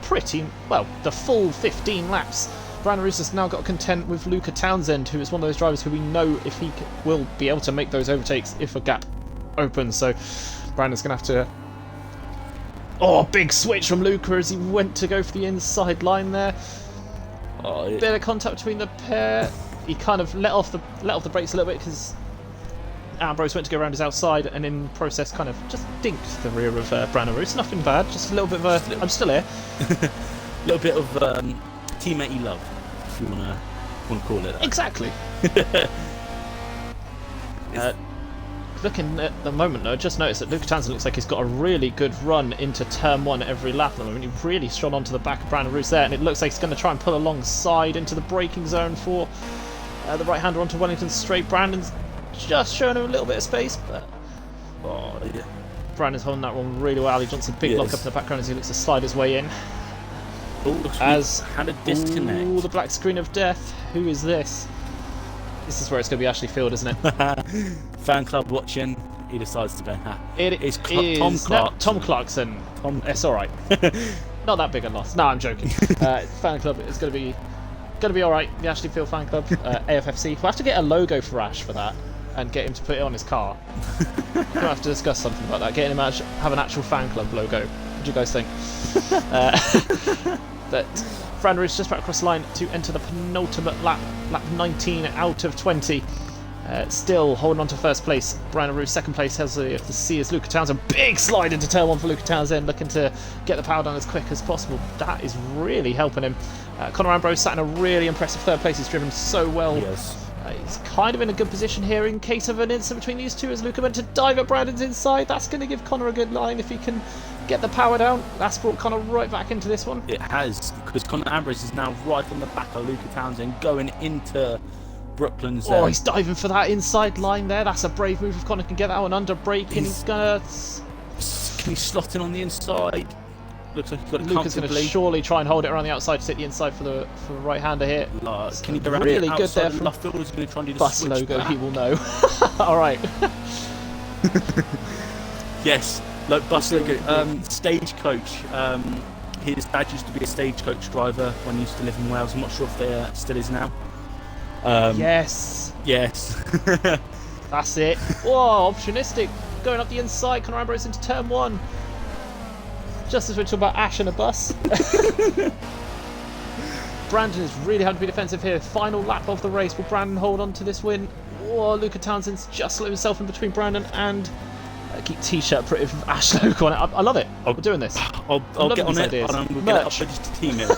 pretty, well, the full 15 laps, Brandon Roos has now got to contend with Luca Townsend, who is one of those drivers who we know if he will be able to make those overtakes if a gap opens. So Brandon's going to have to... Oh, big switch from Luca as he went to go for the inside line there. Oh, yeah. Bit of contact between the pair. He kind of let off the brakes a little bit because Ambrose went to go around his outside, and in process kind of just dinked the rear of Brandon Roos. Nothing bad, just a little bit of a... I'm still here. A little bit of teammate love, if you want to call it that. Exactly. Looking at the moment, though, I just noticed that Luca Townsend looks like he's got a really good run into turn 1 every lap at the moment. He really shot onto the back of Brandon Roos there, and it looks like he's going to try and pull alongside into the braking zone for the right-hander onto Wellington Straight. Brandon's just showing him a little bit of space, but yeah. Brandon's holding that one really well. Ali Johnson, big lock up in the background as he looks to slide his way in. As had a disconnect. Ooh, the black screen of death. Who is this? This is where it's going to be Ashley Field, isn't it? Fan club watching. He decides to go. It is Tom Clarkson. Tom Clarkson. It's all right. Not that big a loss. No, I'm joking. Fan club is going to be all right. The Ashley Field fan club, AFFC. We'll have to get a logo for Ash for that and get him to put it on his car. We'll have to discuss something about that. Getting him to have an actual fan club logo. What do you guys think? But Brandon Roos just back across the line to enter the penultimate lap, lap 19 out of 20. Still holding on to first place. Brandon Roos second place. Has to see as Luca Townsend. Big slide into turn 1 for Luca Townsend, looking to get the power down as quick as possible. That is really helping him. Conor Ambrose sat in a really impressive third place. He's driven so well. Yes. He's kind of in a good position here in case of an incident between these two as Luca went to dive at Brandon's inside. That's going to give Conor a good line if he can get the power down. That's brought Conor right back into this one. It has, because Conor Ambrose is now right on the back of Luca Townsend going into Brooklands. Oh, he's diving for that inside line there. That's a brave move if Conor can get that one under braking. He's going to... Can he slot in on the inside? Looks like he's got it Luca's going to surely try and hold it around the outside to take the inside for the right-hander here. Can he go around really the good there from left field? He's going to try and do the bus switch logo. back. He will know. All right. Yes, like bus logo. Stagecoach. His dad used to be a stagecoach driver when he used to live in Wales. I'm not sure if they still is now. Yes. Yes. That's it. Whoa, opportunistic. Going up the inside. Conor Ambrose into turn 1. Just as we're talking about Ash and a bus. Brandon is really having to be defensive here. Final lap of the race. Will Brandon hold on to this win? Oh, Luca Townsend's just slipped himself in between Brandon and keep t-shirt pretty with Ash logo on it. I love it. We're doing this. I'll get on it and we'll get it uploaded to T-mail.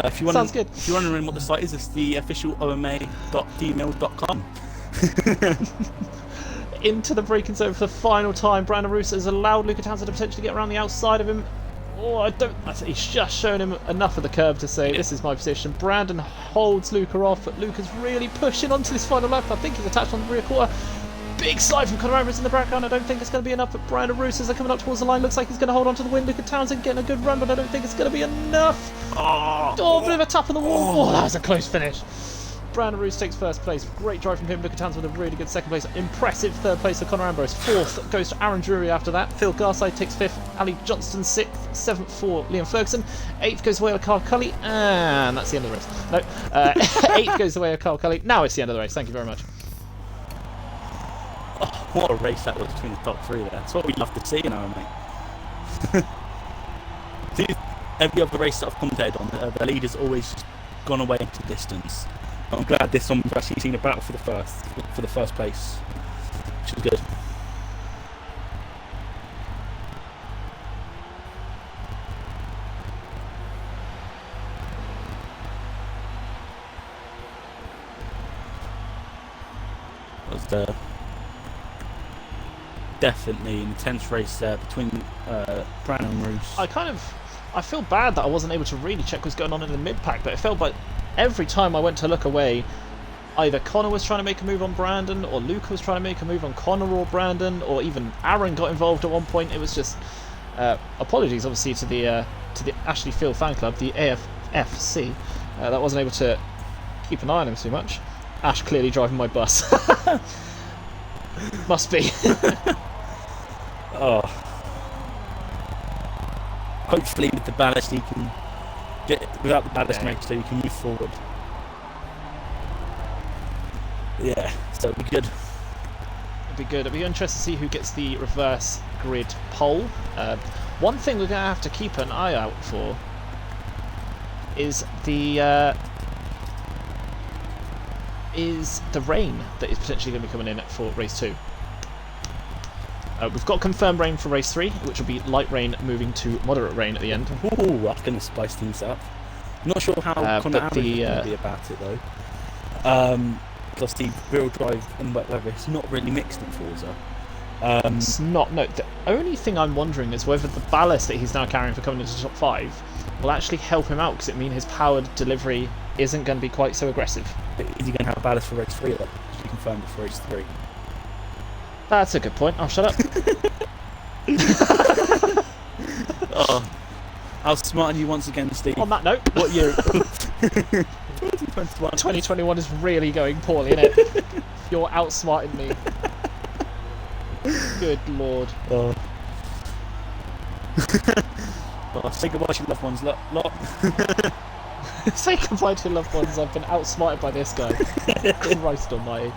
If you want, sounds good. If you're wondering what the site is, it's the official OMA.gmail.com. Into the braking zone for the final time. Brandon Roos has allowed Luca Townsend to potentially get around the outside of him. Oh, he's just shown him enough of the curb to say, this is my position. Brandon holds Luca off, but Luca's really pushing onto this final lap. I think he's attached on the rear quarter. Big slide from Conor Ambrose in the background. I don't think it's going to be enough, but Brandon Roos as they're coming up towards the line. Looks like he's going to hold on to the win. Luca Townsend getting a good run, but I don't think it's going to be enough. Oh, a bit of a tap on the wall. Oh, that was a close finish. Brandon Roos takes first place. Great drive from him. Luca Townsend with a really good second place. Impressive third place for Conor Ambrose. Fourth goes to Aaron Drury after that. Phil Garside takes fifth. Ali Johnston sixth. Seventh for Liam Ferguson. Eighth goes the way of Carl Cully. And that's the end of the race. No. Eighth goes the way of Carl Cully. Now it's the end of the race. Thank you very much. Oh, what a race that was between the top 3 there. That's what we love to see, you know, mate. See, every other race that I've commentated on, the leader's always just gone away into distance. I'm glad this one we've actually seen a battle for the first place, which is good. Was definitely an intense race there between Brandon and Roos. I feel bad that I wasn't able to really check what's going on in the mid-pack, but it felt like every time I went to look away, either Connor was trying to make a move on Brandon, or Luca was trying to make a move on Connor or Brandon, or even Aaron got involved at one point. It was just apologies, obviously, to the Ashley Field fan club, the AFFC, that wasn't able to keep an eye on him too much. Ash clearly driving my bus. Must be. Oh. Hopefully, with the ballast, he can get without the ballast next, so he can move forward. Yeah, so it'll be good. It'll be good. It'll be interesting to see who gets the reverse grid pole. One thing we're going to have to keep an eye out for is the rain that is potentially going to be coming in for race 2. We've got confirmed rain for race 3, which will be light rain moving to moderate rain at the end. Ooh, that's going to spice things up. Not sure how Connor Aaron will be about it though. Because the real drive and wet weather is not really mixed in Forza. It's not. No, the only thing I'm wondering is whether the ballast that he's now carrying for coming into the top 5 will actually help him out, because it means his powered delivery isn't going to be quite so aggressive. Is he going to have a ballast for race 3 though? Because you confirmed it for race 3. That's a good point. I'll shut up. Oh, I'll smarten you once again, Steve. On that note, What year? 2021 is really going poorly, isn't it? You're outsmarting me. Good lord. Oh. Oh, say goodbye to your loved ones, lot. Say goodbye to your loved ones. I've been outsmarted by this guy. Christ almighty.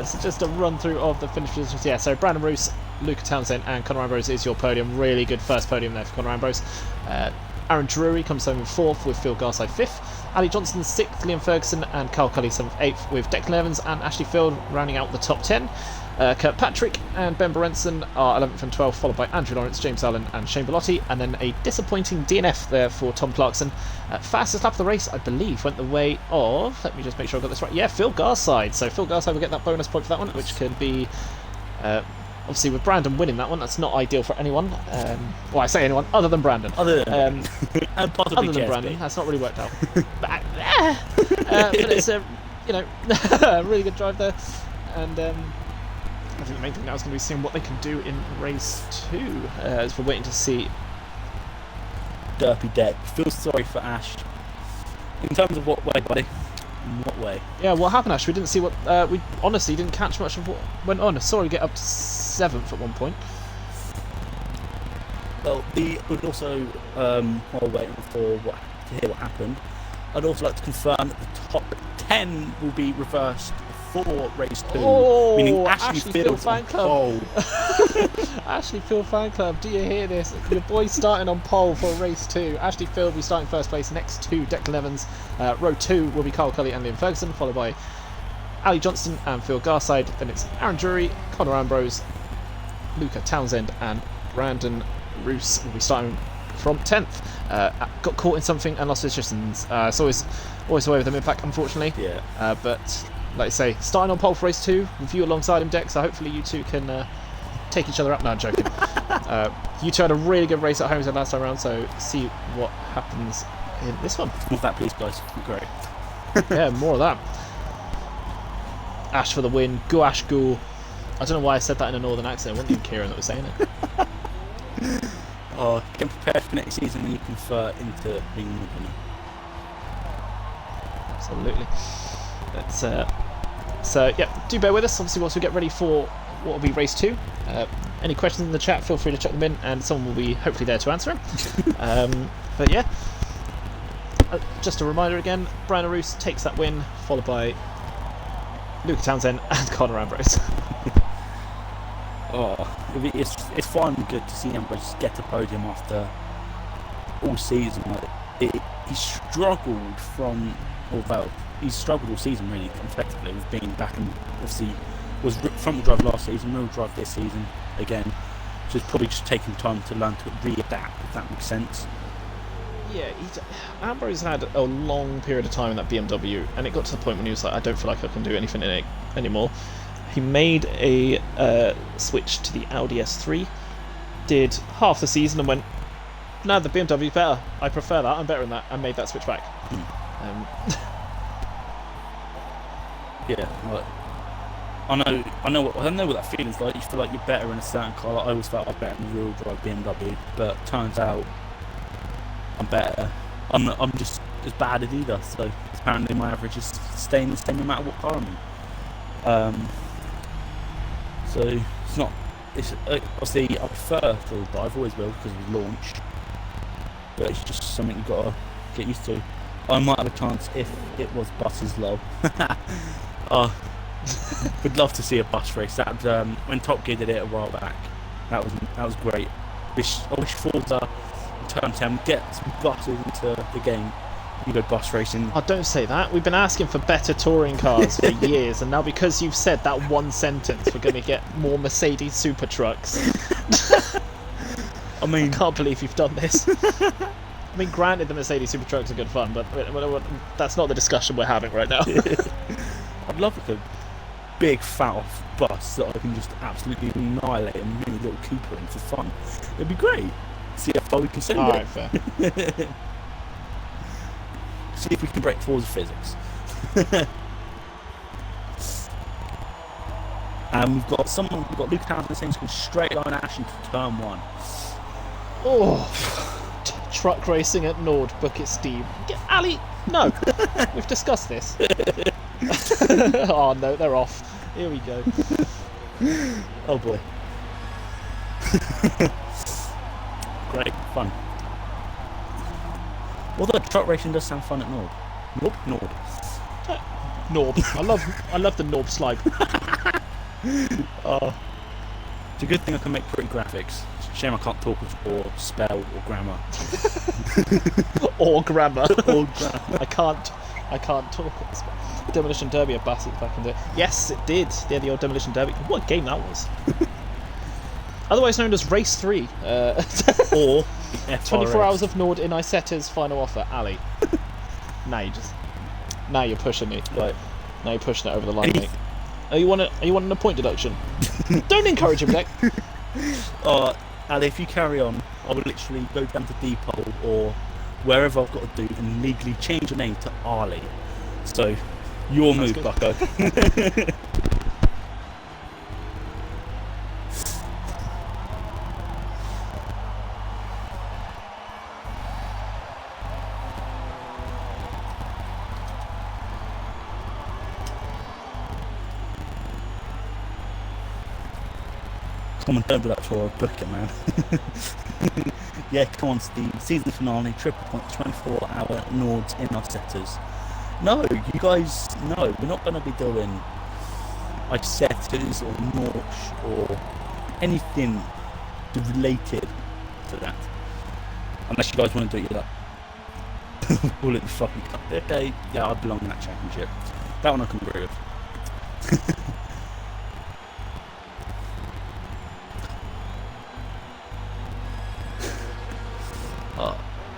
So just a run through of the finish positions. Yeah, so Brandon Roos, Luca Townsend and Conor Ambrose is your podium. Really good first podium there for Conor Ambrose. Aaron Drury comes home in 4th with Phil Garside 5th. Ali Johnson 6th, Liam Ferguson and Carl Cully 7th, 8th, with Declan Evans and Ashley Field rounding out the top 10. Kirkpatrick and Ben Berenson are 11th and 12th, followed by Andrew Lawrence, James Allen and Shane Bellotti, and then a disappointing DNF there for Tom Clarkson. Fastest lap of the race, I believe, went the way of, let me just make sure I got this right, yeah, Phil Garside. So Phil Garside will get that bonus point for that one, which can be, obviously with Brandon winning that one, that's not ideal for anyone. Well, I say anyone, other than Brandon. Other than, and possibly other than Brandon, that's not really worked out. But it's a, really good drive there. And I think the main thing now is going to be seeing what they can do in race 2, as we're waiting to see. Derpy deck. Feel sorry for Ash. In terms of what way, buddy? In what way? Yeah, what happened, Ash? We didn't see what. We honestly didn't catch much of what went on. I saw him get up to 7th at one point. Well, would also, while waiting to hear what happened, I'd also like to confirm that the top 10 will be reversed for race 2, meaning Ashley Field fan club. Ashley Field fan club, do you hear this? Your boy's starting on pole for race 2. Ashley Field will be starting first place next to Declan Evans. Row 2 will be Carl Cully and Liam Ferguson, followed by Ali Johnston and Phil Garside. Then it's Aaron Drury, Conor Ambrose, Luca Townsend and Brandon Roos will be starting from 10th. Got caught in something and lost his distance. It's always the way with them impact, unfortunately. Yeah. But like I say, starting on pole for race 2 with you alongside him, Deck, so hopefully you two can take each other up. No, I'm joking. You two had a really good race at home last time around, so see what happens in this one. More of that, please, guys. Great. Yeah, more of that. Ash for the win. Go Ash, go. I don't know why I said that in a northern accent. It wasn't even Kieran that was saying it. Oh, get prepared for next season when you convert into being a winner. Absolutely. So yeah, do bear with us. Obviously, once we get ready for what will be race 2, any questions in the chat, feel free to chuck them in, and someone will be hopefully there to answer them. But yeah, just a reminder again: Brandon Roos takes that win, followed by Luca Townsend and Conor Ambrose. It's finally good to see Ambrose get a podium after all season. He struggled he's struggled all season really, effectively, with being back and obviously was front wheel drive last season, rear wheel drive this season again. So it's probably just taking time to learn to readapt, if that makes sense. Yeah, Ambrose had a long period of time in that BMW, and it got to the point when he was like, I don't feel like I can do anything in it anymore. He made a switch to the Audi S3, did half the season and went, no, the BMW's better. I prefer that. I'm better in that. And made that switch back. Yeah, like, I know what that feeling's like. You feel like you're better in a certain car. Like, I always felt I was better in a real drive BMW, but turns out I'm better. I'm just as bad at either. So apparently my average is staying the same no matter what car I'm in. So it's not. It's obviously I prefer full dive, always will because of launch. But it's just something you've got to get used to. I might have a chance if it was buses low. Would love to see a bus race. That when Top Gear did it a while back. That was great. I wish Forza Turn 10 would get some buses into the game. You go bus racing. Oh, don't say that. We've been asking for better touring cars for years, and now because you've said that one sentence, we're going to get more Mercedes super trucks. I mean, I can't believe you've done this. I mean, granted, the Mercedes super trucks are good fun, but that's not the discussion we're having right now. I'd love like a big fat off bus that I can just absolutely annihilate a mini little Cooper in for fun. It'd be great. See how far we can send it. Alright, fair. See if we can break Forza physics. And we've got Luke Townsend saying he's straight line Ash into turn 1. Oh, truck racing at Nord, book it, Steve. Ali, no, we've discussed this. Oh no, they're off. Here we go. Oh boy. Great, fun. Although truck racing does sound fun at Nord. Nord. Norb. I love the Norb slide. Oh, it's a good thing I can make pretty graphics. Shame I can't talk or spell or grammar. Or grammar. Or grammar. I can't talk. Demolition Derby had buses back in the... Yes, it did. Yeah, the old Demolition Derby. What a game that was. Otherwise known as Race 3. Or 24 Hours of Nord in Isetta's final offer. Ali. Now you're pushing me. Right. Now you're pushing it over the line, mate. Are you wanting a point deduction? Don't encourage him, Jack. Ali, if you carry on, I will literally go down to Depot or wherever I've got to do and legally change your name to Ali. So, your move, good. bucko. Come on, don't do that for a book it, man. Yeah, come on, Steve. Season finale, triple point, 24-hour Nords in our setters. No, you guys, no, we're not going to be doing Isetas or Norch or anything related to that. Unless you guys want to do it like all in the fucking cup. Okay, yeah, I belong in that championship. That one I can agree with.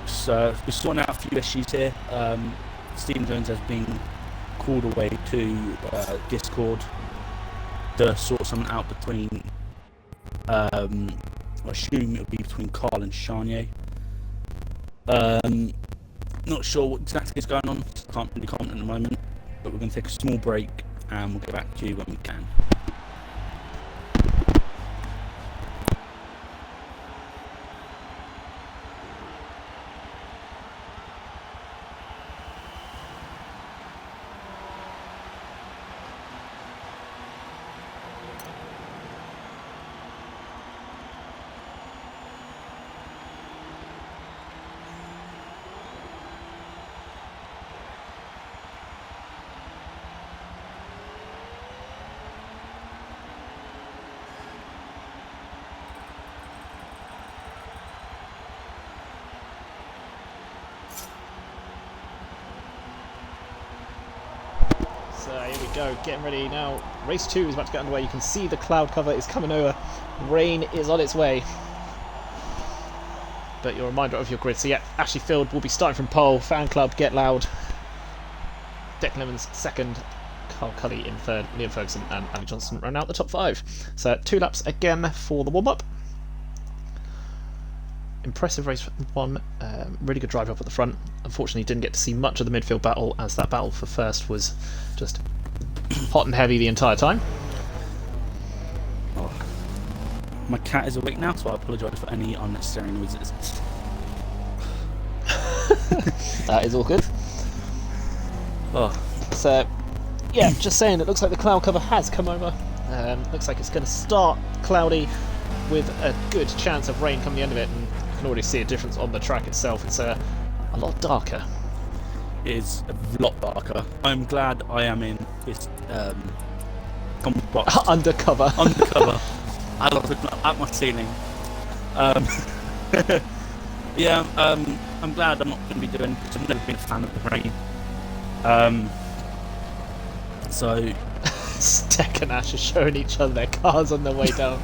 So we're sorting out a few issues here. Stephen Jones has been called away to Discord to sort something out between, I assume it'll be between Carl and Charnier. Not sure what exactly is going on, can't really comment at the moment, but we're going to take a small break and we'll get back to you when we can. So here we go, getting ready now. Race 2 is about to get underway. You can see the cloud cover is coming over. Rain is on its way. But your reminder of your grid. So yeah, Ashley Field will be starting from pole. Fan Club, Get Loud. Declan Evans second. Carl Cully in third. Liam Ferguson and Ali Johnson run out the top 5. So 2 laps again for the warm-up. Impressive race 1. Really good drive up at the front. Unfortunately didn't get to see much of the midfield battle, as that battle for first was just hot and heavy the entire time. Oh. My cat is awake now, so I apologise for any unnecessary noises. That is all good. Oh. So, yeah, just saying, it looks like the cloud cover has come over. Looks like it's going to start cloudy with a good chance of rain coming the end of it, and you can already see a difference on the track itself. It's a lot darker. It is a lot darker. I'm glad I am in this combat box. Undercover. Undercover. I love looking at my ceiling. Yeah, I'm glad I'm not going to be doing, because I've never been a fan of the rain. So Steck and Ash are showing each other their cars on their way down.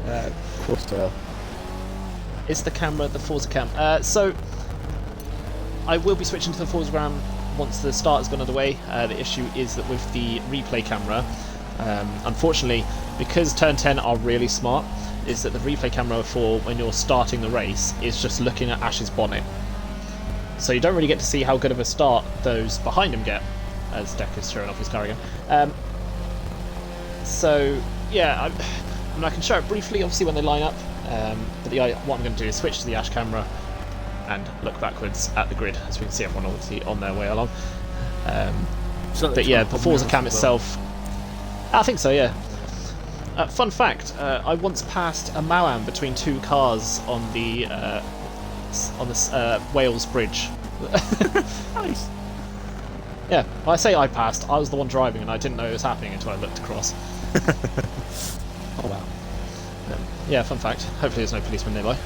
of course they are. It's the camera, the Forza cam. So I will be switching to the Forza cam once the start has gone underway. The issue is that with the replay camera, unfortunately, because Turn 10 are really smart, is that the replay camera for when you're starting the race is just looking at Ash's bonnet. So you don't really get to see how good of a start those behind him get, as Deck is showing off his car again. So yeah, I can show it briefly, obviously, when they line up. But what I'm going to do is switch to the Ash camera and look backwards at the grid, as we can see everyone obviously on their way along. But yeah, the Forza cam itself, I think so, yeah. Fun fact: I once passed a Mawam between two cars on the Wales Bridge. Nice. Yeah, well, I say I passed. I was the one driving, and I didn't know it was happening until I looked across. Oh wow. Yeah, fun fact. Hopefully there's no policeman nearby.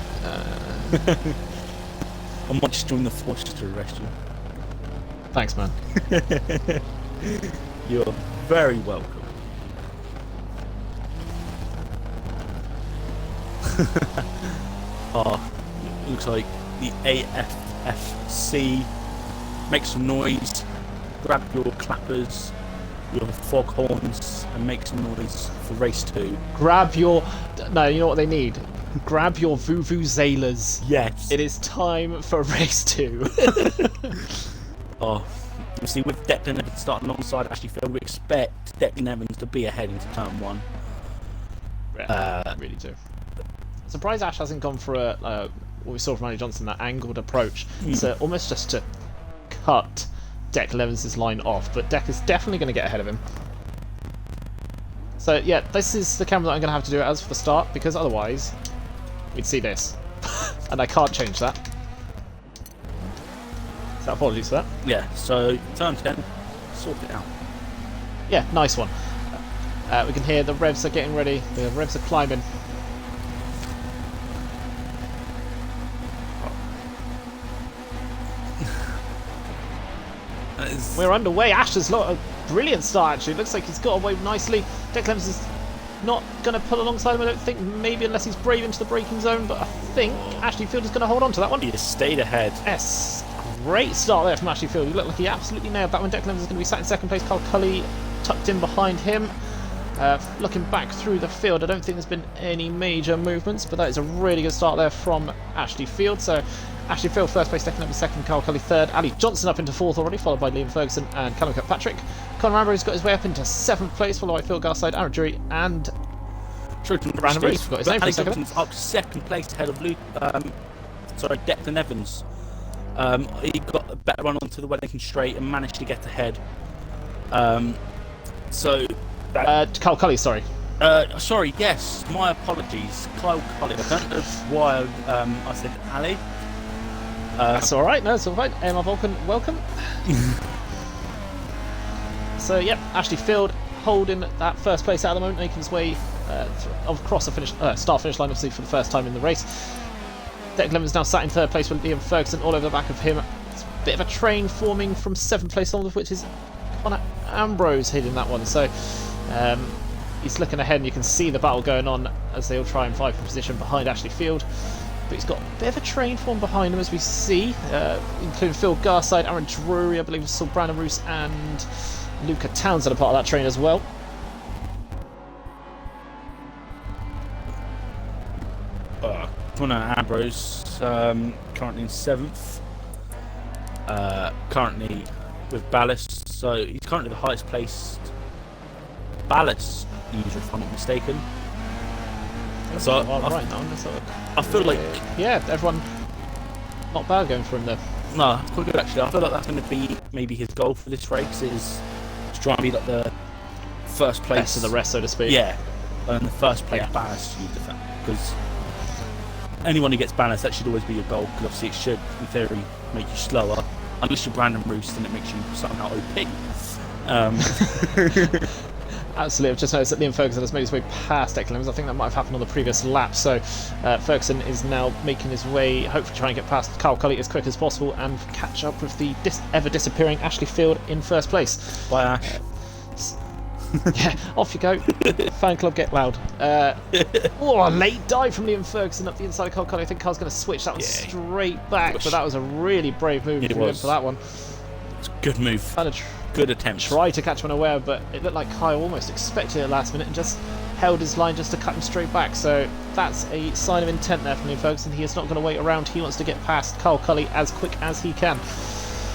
I might just join the force just to arrest you. Thanks, man. You're very welcome. Oh, looks like the AFFC. Make some noise. Grab your clappers, your foghorns, and make some noise for race 2. Grab your... No, you know what they need? Grab your vuvuzelas. Yes. It is time for race 2. Oh, you see, with Declan Evans starting alongside Ashley Field, we expect Declan Evans to be ahead into turn 1. Yeah, really do. Surprised Ash hasn't gone for what we saw from Andy Johnson, that angled approach. So almost just to cut Declan Evans' line off, but Deck is definitely going to get ahead of him. So yeah, this is the camera that I'm going to have to do it as for the start, because otherwise we'd see this. And I can't change that. So apologies for that. Yeah, so turn 10, sort it out. Yeah, nice one. We can hear the revs are getting ready, the revs are climbing. We're underway. Ash has got a brilliant start, actually. Looks like he's got away nicely. Declan Evans is not going to pull alongside him, I don't think. Maybe unless he's brave into the braking zone, but I think Ashley Field is going to hold on to that one. He has stayed ahead. Yes, great start there from Ashley Field. He looked like he absolutely nailed that one. Declan Evans is going to be sat in second place. Carl Cully tucked in behind him. Looking back through the field, I don't think there's been any major movements, but that is a really good start there from Ashley Field. So Ashley Field first place, Declan Evans second, Carl Cully third, Ali Johnson up into fourth already, followed by Liam Ferguson and Callum Kirkpatrick. Conor Ambrose got his way up into seventh place, followed by Phil Garside, Aaron Drury, and Brandon Reese forgot his name for a second. Johnson's up to second place ahead of Declan Evans. He got a better run onto the Wellington Straight and managed to get ahead. Carl Cully, sorry. Sorry, yes, my apologies. Kyle Cully. I don't know why I said Ali. That's alright, no, it's alright. Emma Vulcan, welcome. So, yep, Ashley Field holding that first place out at the moment, making his way across the start-finish line, obviously, for the first time in the race. Declan Evans now sat in third place with Liam Ferguson all over the back of him. It's a bit of a train forming from seventh place on, which is Conor Ambrose hitting that one. So, he's looking ahead, and you can see the battle going on as they all try and fight for position behind Ashley Field. But he's got a bit of a train form behind him, as we see, including Phil Garside, Aaron Drury, I believe we saw Brandon Roos and Luca Townsend are part of that train as well. Conor Ambrose currently in seventh, currently with ballast, so he's currently the highest placed ballast user, if I'm not mistaken. So I feel like everyone not bad going for him there. no, it's quite good actually. I feel like that's going to be maybe his goal for this race is to try and be like the first place Best of the rest, so to speak. Yeah, and the first place ballast user, because anyone who gets ballast, that should always be your goal, because obviously it should, in theory, make you slower. Unless you're Brandon Roos, then it makes you somehow OP. Absolutely, I've just noticed that Liam Ferguson has made his way past Declan Evans. I think that might have happened on the previous lap, so Ferguson is now making his way, hopefully trying to get past Carl Cully as quick as possible and catch up with the ever-disappearing Ashley Field in first place. Bye, Ash. Yeah, off you go. Fan club, get loud. A late dive from Liam Ferguson up the inside of Carl Cully. I think Carl's going to switch that one straight back, but that was a really brave move from him for that one. It's a good move. Good attempt. Tried to catch him unaware, but it looked like Kyle almost expected it at the last minute and just held his line just to cut him straight back. So that's a sign of intent there from Liam Ferguson. He is not going to wait around. He wants to get past Carl Cully as quick as he can.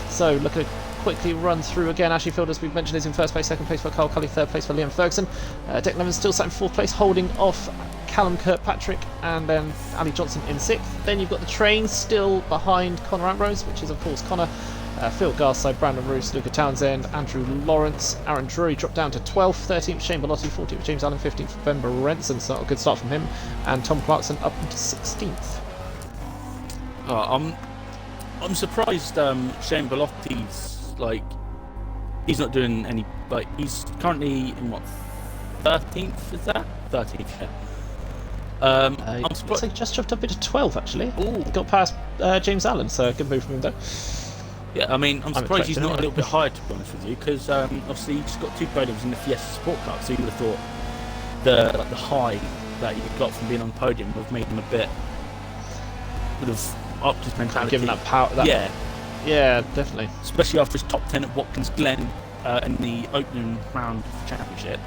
So look at quickly run through again. Ashley Field, as we've mentioned, is in first place, second place for Carl Cully, third place for Liam Ferguson. Declan Evans still sat in fourth place, holding off Callum Kirkpatrick, and then Ali Johnson in sixth. Then you've got the train still behind Connor Ambrose, which is of course Connor. Phil Garside, Brandon Roos, Luca Townsend, Andrew Lawrence, Aaron Drury dropped down to 12th, 13th Shane Bellotti, 14th James Allen, 15th Ben Berenson, so a good start from him, and Tom Clarkson up into 16th. I'm surprised Shane Bellotti's he's not doing any, he's currently in what, 13th, is that? 13th, yeah. I'm surprised. He just jumped up into 12th actually. Ooh. Got past James Allen, so a good move from him though. Yeah, I mean, I'm surprised he's not a little bit higher, to be honest with you, because obviously he's got two podiums in the Fiesta Sport Car, so you would have thought the high that he got from being on the podium would have made him would have upped his mentality. Given that power. Yeah, definitely. Especially after his top 10 at Watkins Glen in the opening round of the championship.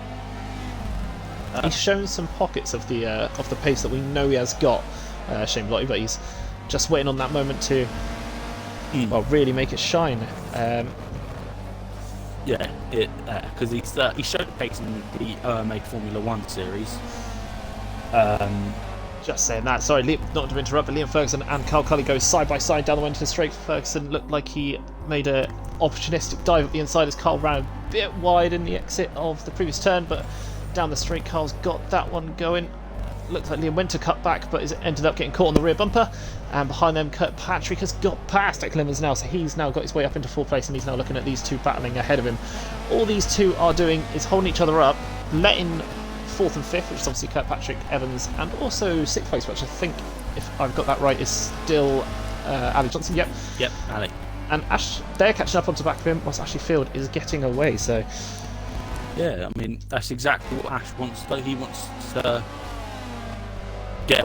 He's shown some pockets of the pace that we know he has got, Shane Bellotti, but he's just waiting on that moment to really make it shine. Because he showed pace in the OMA Formula 1 series. Just saying that. Sorry, not to interrupt, but Liam Ferguson and Carl Cully go side by side down the way into the straight. Ferguson looked like he made an opportunistic dive at the inside as Carl ran a bit wide in the exit of the previous turn, but down the straight, Carl's got that one going. Looks like Liam went to cut back, but ended up getting caught on the rear bumper. And behind them, Kirkpatrick has got past Declan Evans now, so he's now got his way up into fourth place, and he's now looking at these two battling ahead of him. All these two are doing is holding each other up, letting fourth and fifth, which is obviously Kirkpatrick, Evans, and also sixth place, which I think, if I've got that right, is still Ali Johnson. Yep, Ali. And they're catching up onto the back of him, whilst Ashley Field is getting away. So yeah, I mean, that's exactly what Ash wants. He wants to get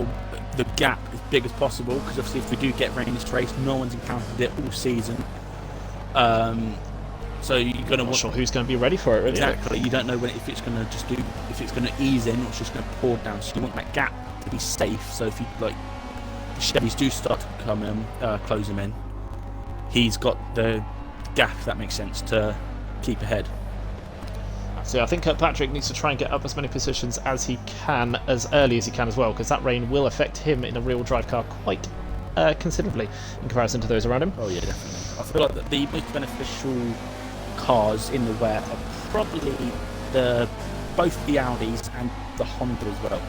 the gap as big as possible, because obviously if we do get rain in this race, no one's encountered it all season. So you're going to not sure who's going to be ready for it. Really. Exactly. You don't know if it's going to ease in or it's just going to pour down. So you want that gap to be safe. So if the Chevys do start to come in, close them in, he's got the gap, if that makes sense, to keep ahead. So I think Kirkpatrick needs to try and get up as many positions as he can, as early as he can as well, because that rain will affect him in a real drive car quite considerably in comparison to those around him. Oh yeah, definitely. I feel like the most beneficial cars in the wet are probably both the Audis and the Honda as well.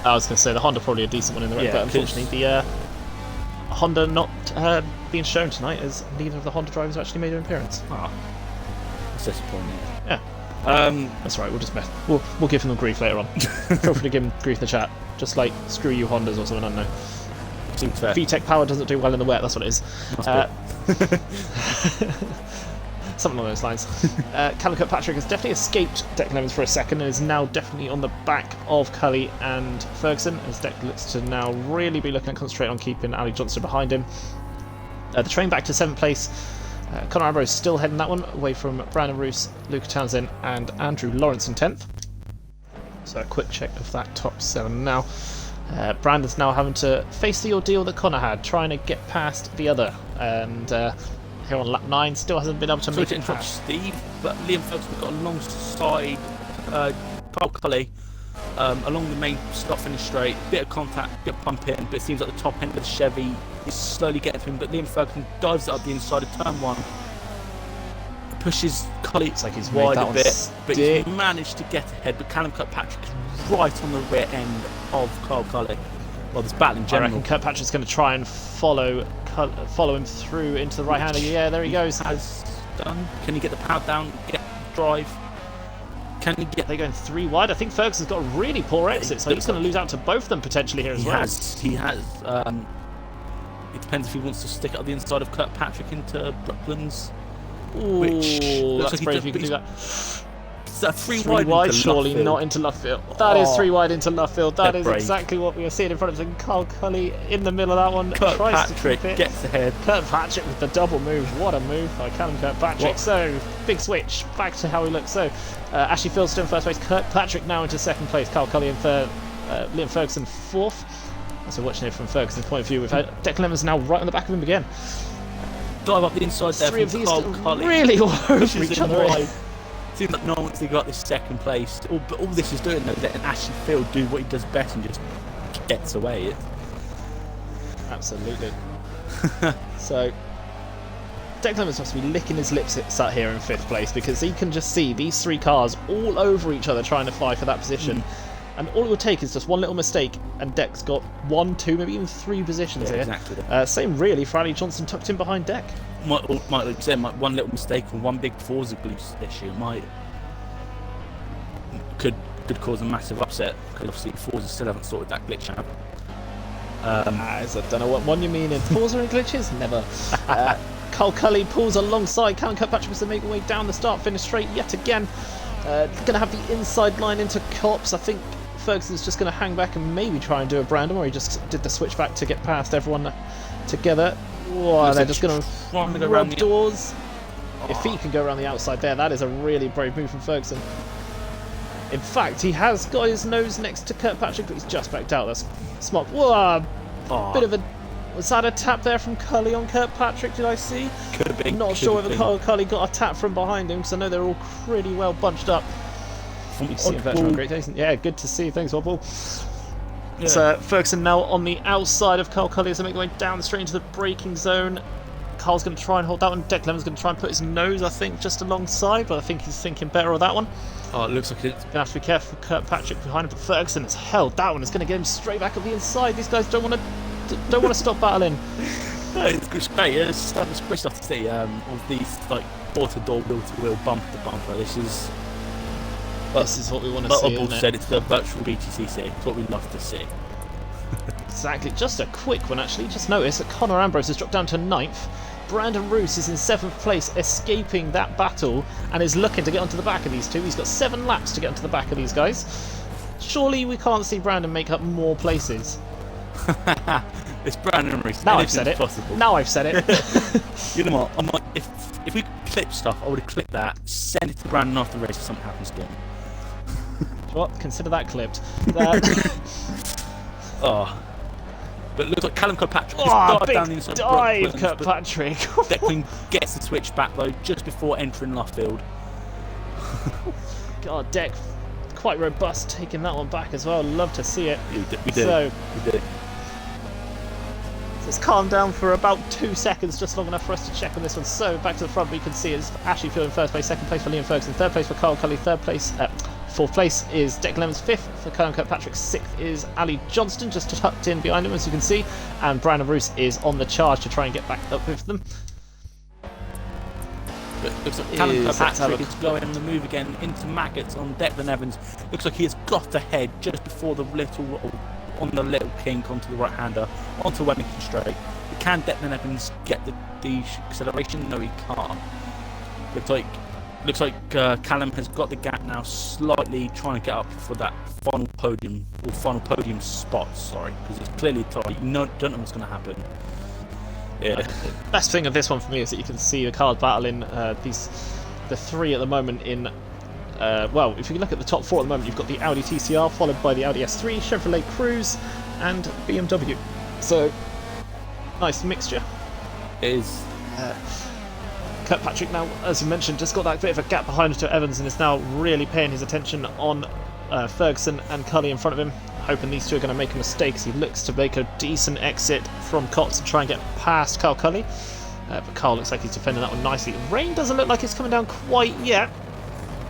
I was going to say the Honda probably a decent one in the wet, but unfortunately the Honda not being shown tonight, as neither of the Honda drivers actually made an appearance. That's disappointing. Yeah. That's right. We'll just we'll give them grief later on. Feel free to give them grief in the chat. Just like screw you Hondas or something. I don't know. Seems fair. VTEC power doesn't do well in the wet. That's what it is. Something along those lines. Callum Kirkpatrick has definitely escaped Declan Evans for a second and is now definitely on the back of Cully and Ferguson, as Declan looks to now really be looking to concentrate on keeping Ali Johnson behind him. The train back to 7th place. Connor Ambrose still heading that one, away from Brandon Roos, Luca Townsend and Andrew Lawrence in 10th. So a quick check of that top 7 now. Brandon's now having to face the ordeal that Connor had, trying to get past the other, and here on lap 9. Still hasn't been able to Sorry make to it interrupt past. Steve, but Liam Ferguson's got alongside Carl Cully along the main start-finish straight. Bit of contact, bit of pump in, but it seems like the top end of the Chevy is slowly getting to him. But Liam Ferguson dives it up the inside of turn 1, pushes Cully Like he's wide made that a bit, but stick. he's managed to get ahead. But Callum Kirkpatrick is right on the rear end of Carl Cully. Well, this battle in I general. reckon Kirkpatrick's going to try and follow him through into the right-hander. Yeah, there he goes. Has done. Can he get the power down? Get drive? Can he get? They're going 3 wide. I think Ferguson's got a really poor exit, so he's going to lose out to both of them potentially here as well. He has. It depends if he wants to stick it up the inside of Kirkpatrick into Brooklands. Ooh, Which looks that's like brave. he You can do that. Is that 3 3 wide into surely, Luffield? not into Luffield. That is 3 wide into Luffield. That They're is brave. exactly what we were seeing in front of us. And Carl Cully in the middle of that one tries to Kirkpatrick keep it. gets ahead. Kirkpatrick with the double move. What a move by Callum Kirkpatrick. What? So, big switch. Back to how he looks. So, Ashley Fields still in first place. Kirkpatrick now into second place. Carl Cully in third. Liam Ferguson fourth. So, watching it from Ferguson's point of view, we've had Declan Evans now right on the back of him again. Dive up the inside there 3 of from these Carl Cully. really all over Pushes each him other. wide. Seems like no one wants to go up this second place. But all this is doing though, letting Ashley Field do what he does best and just gets away. Absolutely. So, Declan Evans must be licking his lips sat here in 5th place because he can just see these 3 cars all over each other trying to vie for that position. And all it will take is just one little mistake, and Deck's got 1, 2, maybe even 3 positions here. Exactly. Same really for Ali Johnson tucked in behind Deck. Might like you said, one little mistake and one big Forza glitch issue could cause a massive upset because obviously Forza still haven't sorted that glitch out. I don't know what one you mean in Forza and glitches? Never. Carl Cully pulls alongside. Callum Kirkpatrick was to make way down the start finish straight yet again. Going to have the inside line into Cops. I think Ferguson's just going to hang back and maybe try and do a Brandon, or he just did the switchback to get past everyone together. Whoa, they're just going to go rub doors. If he can go around the outside there, that is a really brave move from Ferguson. In fact, he has got his nose next to Kirkpatrick, but he's just backed out. That's smart. Whoa, bit of a... Was that a tap there from Cully on Kirkpatrick, did I see? Could have been. Not sure whether Cully got a tap from behind him, because I know they're all pretty well bunched up. You see Veteran Great Days. Yeah, good to see. Thanks, Wobble. Yeah. So Ferguson now on the outside of Carl Cully as they make their way down straight into the braking zone. Carl's going to try and hold that one. Declan Evans going to try and put his nose, I think, just alongside, but I think he's thinking better of that one. Oh, it looks like it's Going to have to be careful for Kirkpatrick behind him, but Ferguson has held that one. It's going to get him straight back up the inside. These guys don't want to stop battling. no, it's great. It's great stuff to see. All these like door-to-door, wheel-to-wheel, bumper-to-bumper. This is what we want to like see, Obble isn't said, it? it's the virtual BTCC. It's what we love to see. Exactly. Just a quick one, actually. Just notice that Conor Ambrose has dropped down to 9th. Brandon Roos is in 7th place, escaping that battle, and is looking to get onto the back of these two. He's got 7 laps to get onto the back of these guys. Surely we can't see Brandon make up more places. It's Brandon Reese. Now I've said it. Possible. Now I've said it. You know what? If we clip stuff, I would have clipped that, send it to Brandon after the race if something happens to him. What? Consider that clipped. Oh. But it looks like Callum Kirkpatrick Oh, just dived big down the inside dive, of Brooklands, Kirkpatrick. but Declan gets the switch back though just before entering Luffield. God, Deck, quite robust, taking that one back as well. Love to see it. We did. So it's calmed down for about 2 seconds, just long enough for us to check on this one. So back to the front, we can see it's Ashley Field in first place, second place for Liam Ferguson, third place for Carl Cully, fourth place is Declan Evans, fifth for Callum Kirkpatrick, sixth is Ali Johnston, just tucked in behind him as you can see, and Brandon Roos is on the charge to try and get back up with them. But looks like Callum Kirkpatrick is going on the move again into Maggots on Declan Evans. Looks like he has got ahead just before the little kink onto the right-hander, onto Wellington Straight. But can Declan Evans get the acceleration? No, he can't. Looks like Callum has got the gap now, slightly trying to get up for that final podium spot. Sorry, because it's clearly tight. You don't know what's going to happen. Yeah. Best thing of this one for me is that you can see the cars battling the three at the moment in. Well, if you look at the top four at the moment, you've got the Audi TCR followed by the Audi S3, Chevrolet Cruze, and BMW. So nice mixture. It is. Kirkpatrick now, as you mentioned, just got that bit of a gap behind to Evans and is now really paying his attention on Ferguson and Cully in front of him, hoping these two are going to make a mistake as he looks to make a decent exit from Cots and try and get past Carl Cully. But Carl looks like he's defending that one nicely. Rain doesn't look like it's coming down quite yet.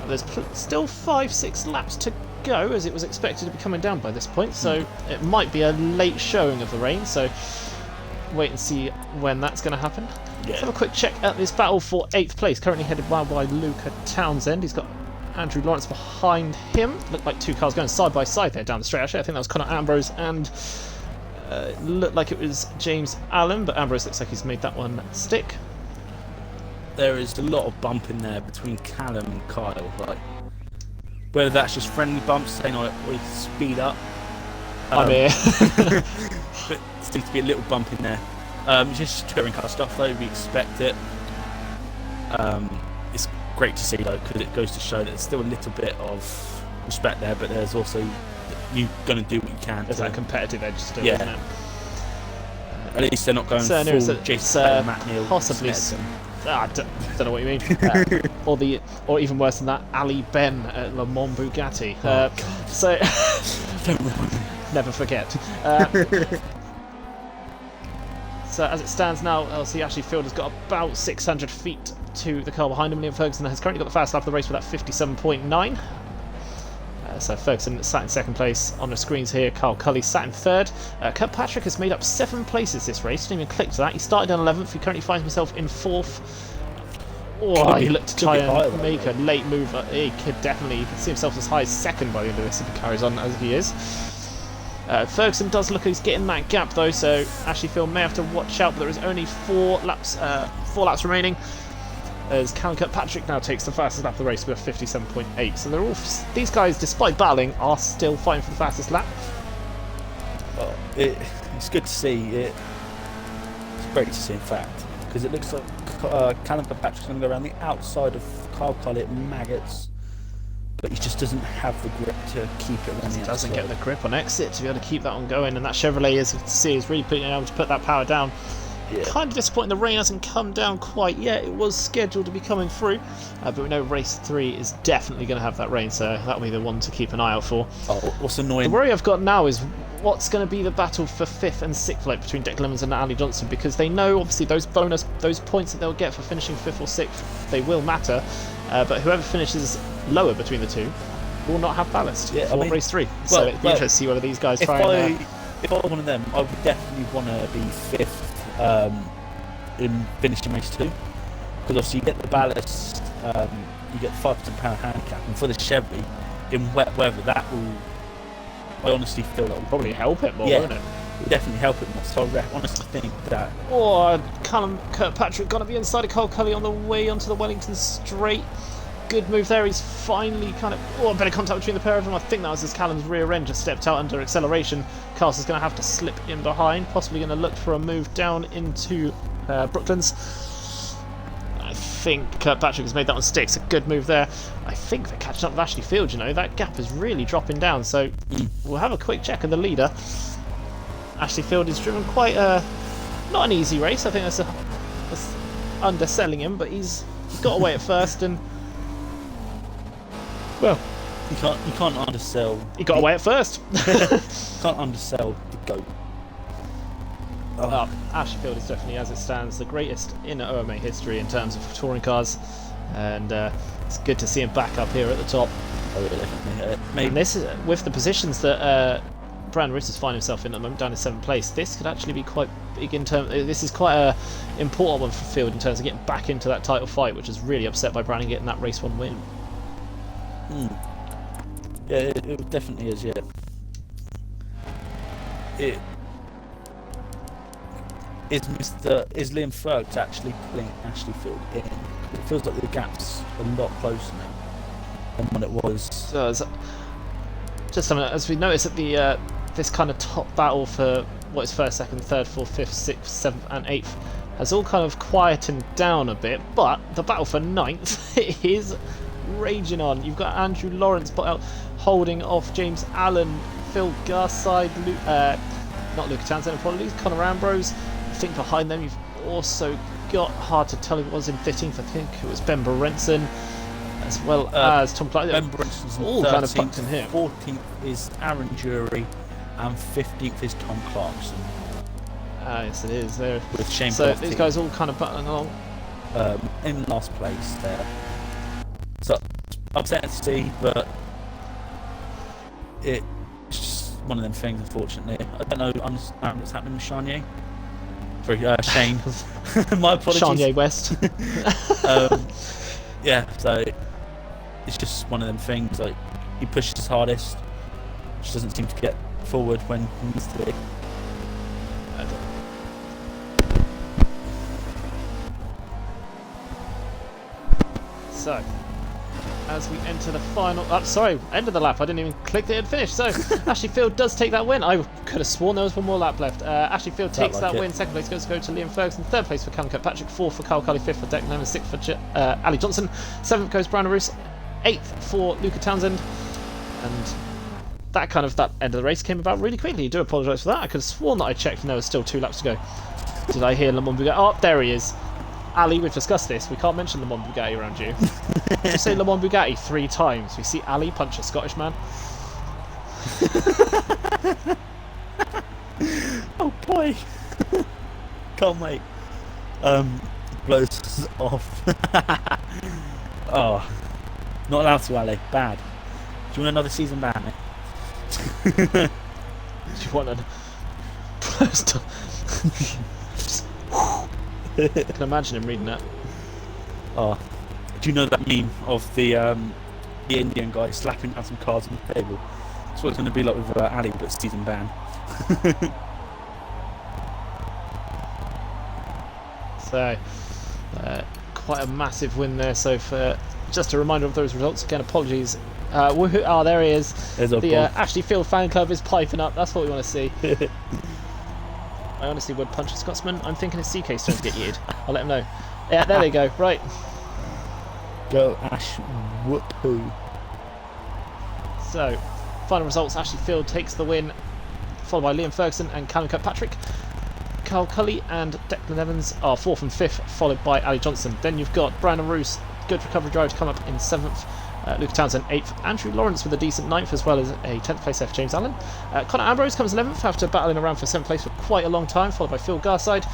There's still 5-6 laps to go, as it was expected to be coming down by this point, so it might be a late showing of the rain, so wait and see when that's going to happen. Yeah. Let's have a quick check at this battle for 8th place, currently headed by Luca Townsend. He's got Andrew Lawrence behind him. Looked like two cars going side by side there down the straight. Actually, I think that was Connor Ambrose and looked like it was James Allen, but Ambrose looks like he's made that one stick. There is a lot of bump in there between Callum and Kyle. Like, whether that's just friendly bumps saying, "Oh, we speed up." I'm here. But seems to be a little bump in there. Just touring car stuff though. We expect it. It's great to see though, because it goes to show that there's still a little bit of respect there, but there's also you going to do what you can. There's that competitive edge still, yeah. isn't it? At least they're not going full Jason Matt Neal. Possibly. I don't know what you mean. Or even worse than that, Ali Ben at Le Mans Bugatti. So Don't remind me. Never forget. So as it stands now, LC Ashley Field has got about 600 feet to the car behind him. Liam Ferguson has currently got the fast lap of the race with that 57.9. So Ferguson sat in second place on the screens here. Carl Cully sat in third. Kirkpatrick has made up 7 places this race. Didn't even click to that. He started on 11th. He currently finds himself in 4th. Oh, he looked to try and make a late move. He could definitely. You can see himself as high as second by the end of this if he carries on as he is. Ferguson does look like he's getting that gap though, so Ashley Field may have to watch out. But there is only 4 laps remaining. As Callum Kirkpatrick now takes the fastest lap of the race with a 57.8. So they're all these guys, despite battling, are still fighting for the fastest lap. Well, it's good to see. It's great to see, in fact, because it looks like Callum Kirkpatrick's going to go around the outside of Carl Collett and Maggots, but he just doesn't have the grip to keep it around the outside. Doesn't get the grip on exit to be able to keep that one going, and that Chevrolet, as you can see, is really being able to put that power down. Yeah. Kind of disappointing the rain hasn't come down quite yet. It was scheduled to be coming through, but we know race 3 is definitely going to have that rain, so that'll be the one to keep an eye out for. Oh, what's annoying? The worry I've got now is what's going to be the battle for 5th and 6th, like between Declan Evans and Ali Johnson, because they know obviously those points that they'll get for finishing 5th or 6th, they will matter, but whoever finishes lower between the two will not have ballast for race 3. So it'll be interesting to see whether these guys try and... If I was one of them, I would definitely want to be 5th in finishing race 2, because obviously you get the ballast, you get the £500 handicap, and for the Chevy in wet weather, that will, I honestly feel that will probably help it more, yeah, won't it? Will definitely help it more. So I honestly think that. Oh, Callum Kirkpatrick going to be inside of Carl Cully on the way onto the Wellington straight. Good move there. He's finally kind of a bit of contact between the pair of them. I think that was as Callum's rear end just stepped out under acceleration. Carlson's going to have to slip in behind, possibly going to look for a move down into Brooklands. I think Kirkpatrick has made that one stick. It's a good move there. I think they're catching up with Ashley Field, you know. That gap is really dropping down, so we'll have a quick check of the leader. Ashley Field has driven quite not an easy race. I think that's underselling him, but he's got away at first, and well, you can't undersell. He got away at first. Can't undersell the GOAT. Ashley Field is definitely, as it stands, the greatest in OMA history in terms of touring cars, and it's good to see him back up here at the top. Oh, really? Maybe. And this is with the positions that Brandon Ritters finds himself in at the moment, down in 7th place. This could actually be quite big in terms. This is quite a important one for Field in terms of getting back into that title fight, which is really upset by Brandon getting that race 1 win. Yeah, it definitely is. Yeah, is Liam Fergs actually pulling Ashley Field in? It feels like the gap's a lot closer now than when it was. Just something as we noticed at the this kind of top battle for what is 1st, 2nd, 3rd, 4th, 5th, 6th, 7th, and 8th has all kind of quietened down a bit, but the battle for 9th is raging on. You've got Andrew Lawrence holding off James Allen, Phil Garside, not Luca Townsend, apologies, Connor Ambrose. I think behind them you've also got, hard to tell who it was in 15th. I think it was Ben Berenson, as well as Tom Clark. Ben Brenson's all 13th, kind of bucked in here. 14th is Aaron Jury, and 15th is Tom Clarkson. Yes, it is. There. With Shane So Botty, these guys all kind of battling along. in last place there. So upsetting to see, but it's just one of them things, unfortunately. I don't know what's happening with Shane. Sorry, Shane. My apologies. Shane West. Yeah, so it's just one of them things. Like, he pushes his hardest, just doesn't seem to get forward when he needs to be. So, as we enter the final... end of the lap. I didn't even click that it had finished. So, Ashley Field does take that win. I could have sworn there was one more lap left. Ashley Field takes that win. Second place goes to Liam Ferguson. Third place for Callum Kirkpatrick. Fourth for Carl Cully. Fifth for Declan Evans. Sixth for Ali Johnson. Seventh goes Brandon Roos. Eighth for Luca Townsend. And that end of the race came about really quickly. I do apologise for that. I could have sworn that I checked and there was still 2 laps to go. Did I hear Le Mans Bugatti? Oh, there he is. Ali, we've discussed this. We can't mention Le Mans Bugatti around you. Just say Le Mans Bugatti 3 times. We see Ali punch a Scottish man. Oh boy! Can't wait. Blows off. Oh, not allowed to, Ali. Bad. Do you want another season ban, mate? Do you want an... I can imagine him reading that. Oh, do you know that meme of the Indian guy slapping down some cards on the table? That's what it's going to be like with Ali, but season ban. So, quite a massive win there. So, for just a reminder of those results again, apologies. Oh, there he is. The Ashley Field fan club is piping up. That's what we want to see. I honestly would punch a Scotsman. I'm thinking it's CK's turn to get yeeted. I'll let him know. Yeah, there they go. Right. Go Ash. Whoop-hoo. So, final results. Ashley Field takes the win, followed by Liam Ferguson and Callum Kirkpatrick. Carl Cully and Declan Evans are 4th and 5th, followed by Ali Johnson. Then you've got Brandon Roos, good recovery drive to come up in 7th. Luke Townsend 8th, Andrew Lawrence with a decent 9th, as well as a 10th place there for James Allen. Connor Ambrose comes 11th after battling around for 7th place for quite a long time, followed by Phil Garside.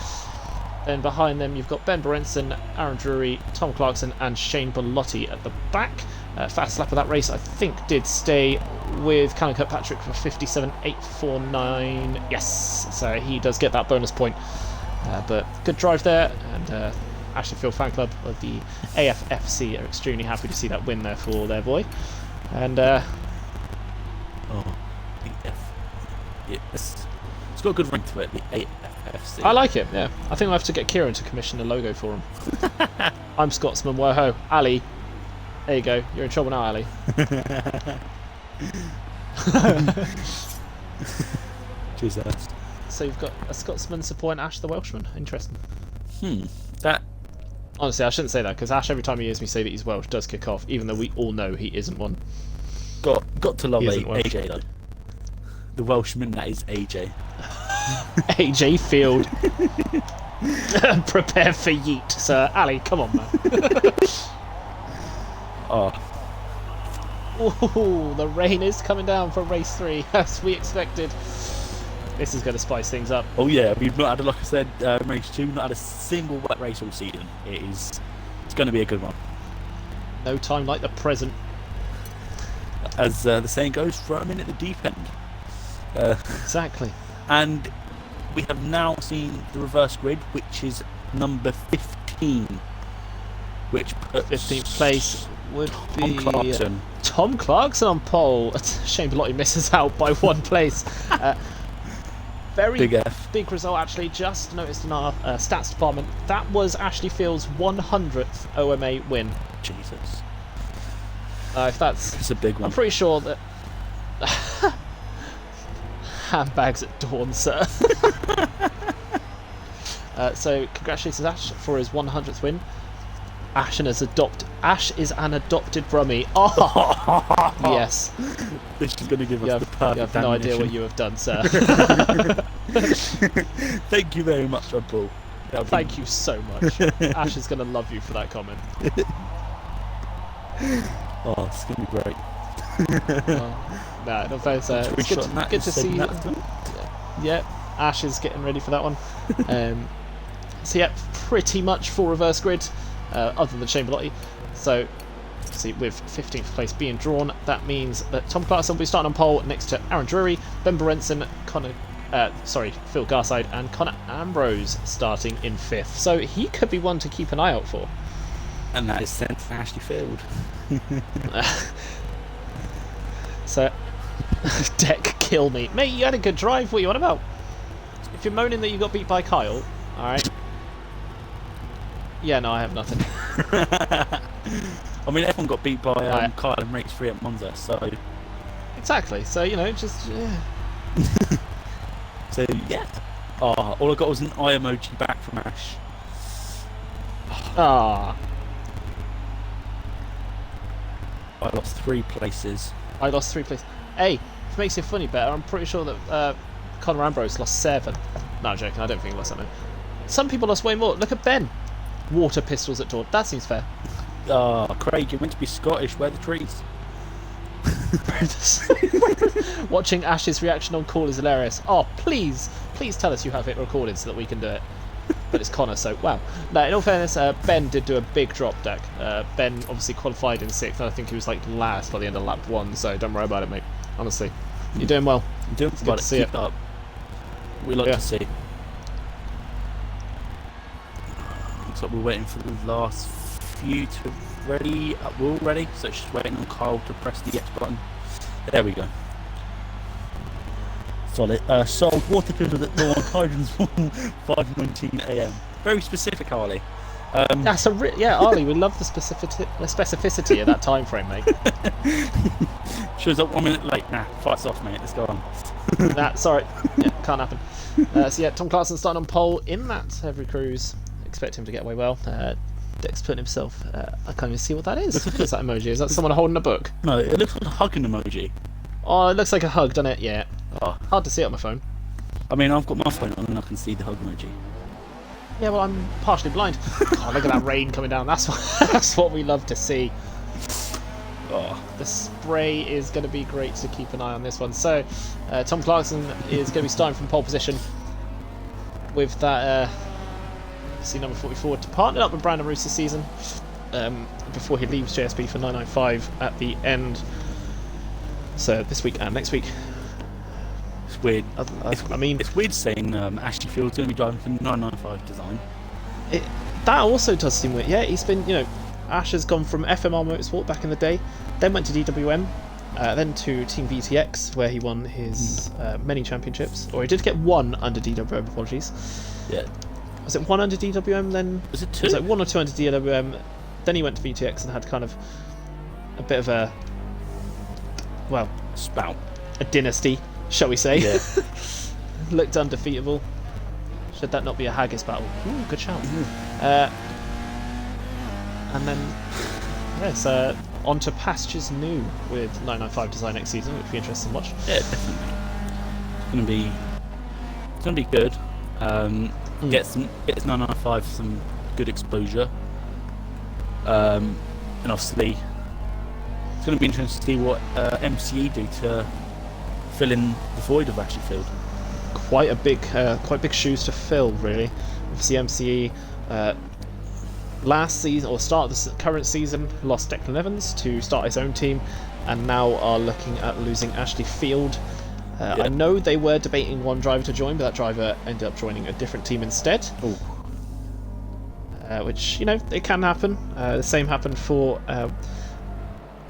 Then behind them you've got Ben Berenson, Aaron Drury, Tom Clarkson and Shane Bellotti at the back. Fastest lap of that race I think did stay with Callum Kirkpatrick for 57.849. Yes, so he does get that bonus point. But good drive there, and Ashley Field fan club of the AFFC are extremely happy to see that win there for their boy. And it's got a good ring to it, the AFFC. I like it, yeah. I think we'll have to get Kieran to commission a logo for him. I'm Scotsman, woho. Ali, there you go. You're in trouble now, Ali. Jesus. So you've got a Scotsman supporting Ash the Welshman. Interesting. That... Honestly, I shouldn't say that, because Ash, every time he hears me say that he's Welsh, does kick off, even though we all know he isn't one. Got to love Welsh. AJ, though. The Welshman that is AJ. AJ Field. Prepare for yeet, sir. Ali, come on, man. Oh. Ooh, the rain is coming down for race 3, as we expected. This is going to spice things up. Oh yeah, we've not had, like I said, race 2, not had a single wet race all season. It's going to be a good one. No time like the present. As the saying goes, throw them in at the deep end. Exactly. And we have now seen the reverse grid, which is number 15. Which puts 15th place would be Tom Clarkson. Tom Clarkson on pole. Shane Bellotti misses out by 1 place. Very big result, actually. Just noticed in our stats department, that was Ashley Field's 100th OMA win. Jesus. If that's... It's a big one. I'm pretty sure that... Handbags at dawn, sir. So, congratulations, Ash, for his 100th win. Ash is an adopted Brummie. Oh, yes. This is going to give us the perfect You have no idea what you have done, sir. Thank you very much, Oddball. Thank you so much. Ash is going to love you for that comment. Oh, it's going to be great. Nah, no offense. It's good to see you. Yeah, Ash is getting ready for that one. So yeah, pretty much full reverse grid, other than Chamberlotti. So, see, with 15th place being drawn, that means that Tom Clarkson will be starting on pole next to Aaron Drury, Ben Berenson, Phil Garside, and Connor Ambrose starting in 5th. So he could be one to keep an eye out for. And that is sent to Ashley Field. So, Deck, kill me. Mate, you had a good drive. What are you on about? If you're moaning that you got beat by Kyle, alright. Yeah, no, I have nothing. I mean, everyone got beat by Kyle in race 3 at Monza, so... Exactly, so, you know, just... Yeah. So, yeah. Oh, all I got was an eye emoji back from Ash. Ah. I lost 3 places. I lost 3 places. Hey, if it makes it funny better, I'm pretty sure that Conor Ambrose lost 7. No, I'm joking, I don't think he lost that many. Some people lost way more. Look at Ben. Water pistols at dawn. That seems fair. Oh, Craig, you're meant to be Scottish. Where are the trees? Watching Ash's reaction on call is hilarious. Oh, please tell us you have it recorded so that we can do it. But it's Connor, so wow. No, in all fairness, Ben did do a big drop deck. Ben obviously qualified in 6th, and I think he was like last by the end of lap 1, so don't worry about it, mate. Honestly. You're doing well. I'm doing it's good to see it. Up. We like to see. Looks like we're waiting for the last few to ready. We're all ready, so it's just waiting on Kyle to press the X button. There we go. Solid. Sold water pistols at dawn, hydrants from 5:19 AM. Very specific, Harley. That's Arlie, we love the specificity of that time frame, mate. Shows up 1 minute late. Nah, fight's off, mate. Let's go on. Sorry. Yeah, can't happen. So yeah, Tom Clarkson starting on pole in that heavy cruise. Expect him to get away well. Deck's putting himself. I can't even see what that is. What is that emoji? Is that someone holding a book? No, it looks like a hugging emoji. Oh, it looks like a hug, doesn't it? Yeah. Oh. Hard to see it on my phone. I mean, I've got my phone on and I can see the hug emoji. Yeah, well, I'm partially blind. Oh, look at that rain coming down. That's what we love to see. Oh, the spray is going to be great to keep an eye on this one. So, Tom Clarkson is going to be starting from pole position with that number 44 to partner up with Brandon Roos this season before he leaves JSP for 995 at the end. So this week and next week. It's weird. It's weird saying Ashley Field's going to be driving for 995 design. That also does seem weird. Yeah, he's been, Ash has gone from FMR Motorsport back in the day, then went to DWM, then to Team VTX, where he won his many championships. Or he did get one under DWM, apologies. Yeah. Was it one under DWM then? Was it 2? It was like 1 or 2 under DWM. Then he went to VTX and had kind of a bit of a, spout. A dynasty, shall we say. Yeah. Looked undefeatable. Should that not be a Haggis battle? Ooh, good shout. And then, yes, on to pastures new with 995 design next season, which will be interesting to watch. Yeah, definitely. It's gonna be good. Get 995 some good exposure. And obviously, it's going to be interesting to see what MCE do to fill in the void of Ashley Field. Quite big shoes to fill, really. Obviously, MCE last season or start of the current season lost Declan Evans to start his own team, and now are looking at losing Ashley Field. I know they were debating one driver to join, but that driver ended up joining a different team instead. Which, it can happen. The same happened for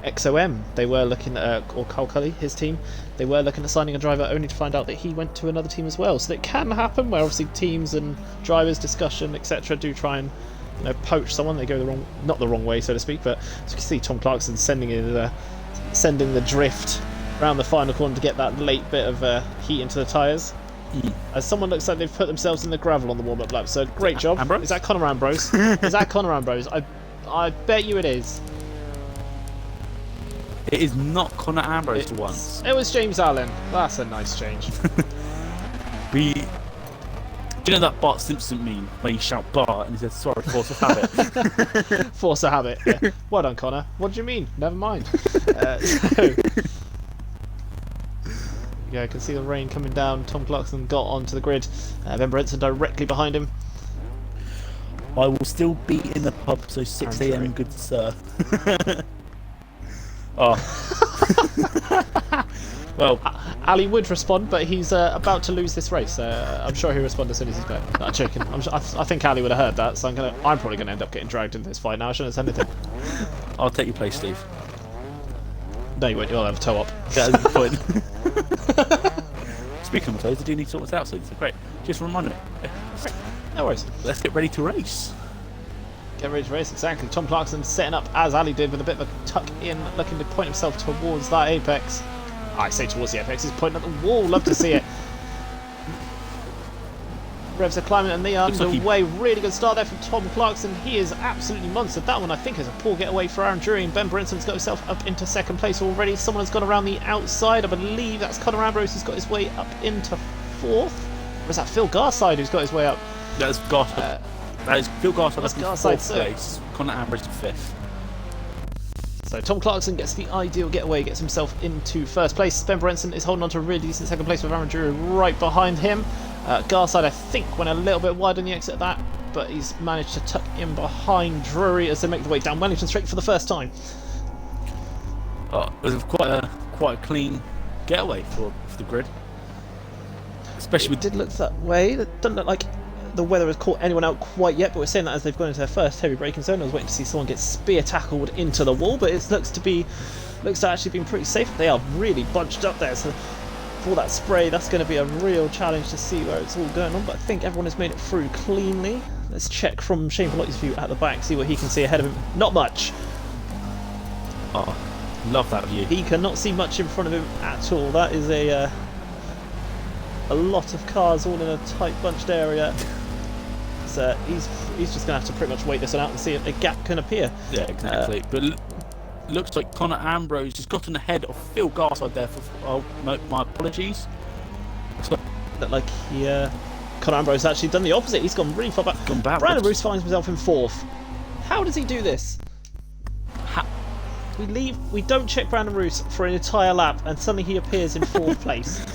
XOM. They were looking at, or Carl Cully, his team, they were looking at signing a driver only to find out that he went to another team as well. So it can happen where obviously teams and drivers discussion, etc. do try and poach someone. They go not the wrong way, so to speak, but as you can see, Tom Clarkson sending the drift around the final corner to get that late bit of heat into the tyres. As someone looks like they've put themselves in the gravel on the warm-up lap, so great job. Ambrose? Is that Conor Ambrose? Is that Conor Ambrose? I bet you it is. It is not Conor Ambrose once. It was James Allen. That's a nice change. Do you know that Bart Simpson meme where you shout Bart and he says, sorry, force of habit? Force a habit. Yeah. Well done, Connor. What do you mean? Never mind. Yeah, I can see the rain coming down. Tom Clarkson got onto the grid. Ben Brenson directly behind him. I will still be in the pub, so 6 a.m. good sir. Oh. Well, Ali would respond, but he's about to lose this race. I'm sure he'll respond as soon as he's back. No, I'm joking. I think Ali would have heard that, so I'm probably going to end up getting dragged into this fight now. I shouldn't have said anything. I'll take your place, Steve. No, you won't. You'll have a toe up. That's the point. Speaking of toes, I do need to sort this out soon, so great. Just remind me. No worries. Let's get ready to race. Get ready to race, exactly. Tom Clarkson setting up as Ali did with a bit of a tuck in, looking to point himself towards that apex. I say towards the apex, he's pointing at the wall. Love to see it. Revs are climbing and they are underway. Really good start there from Tom Clarkson. He is absolutely monstered. That one I think is a poor getaway for Aaron Drury, and Ben Brinson's got himself up into second place already. Someone has gone around the outside. I believe that's Conor Ambrose who's got his way up into fourth. Or is that Phil Garside who's got his way up? That is Garside. That is Phil Garside up in fourth place. Conor Ambrose in fifth. So Tom Clarkson gets the ideal getaway, gets himself into first place. Ben Brenson is holding on to a really decent second place with Aaron Drury right behind him. Garside, I think, went a little bit wide on the exit of that, but he's managed to tuck in behind Drury as they make the way down Wellington Straight for the first time. It was quite a clean getaway for the grid. Especially It did look that way. It doesn't look like the weather has caught anyone out quite yet, but we're saying that as they've gone into their first heavy braking zone. I was waiting to see someone get spear tackled into the wall, but it looks to actually been pretty safe. They are really bunched up there, so for that spray, that's going to be a real challenge to see where it's all going on, but I think everyone has made it through cleanly. Let's check from Shane Velocky's view at the back, see what he can see ahead of him. Not much. Oh, love that view. He cannot see much in front of him at all. That is a lot of cars all in a tight bunched area. So he's just going to have to pretty much wait this one out and see if a gap can appear. Yeah, exactly. But looks like Conor Ambrose has gotten ahead of Phil Garside there for my apologies. Looked like Conor Ambrose has actually done the opposite. He's gone really far back. Brandon Roos finds himself in fourth. How does he do this? We don't check Brandon Roos for an entire lap and suddenly he appears in fourth place.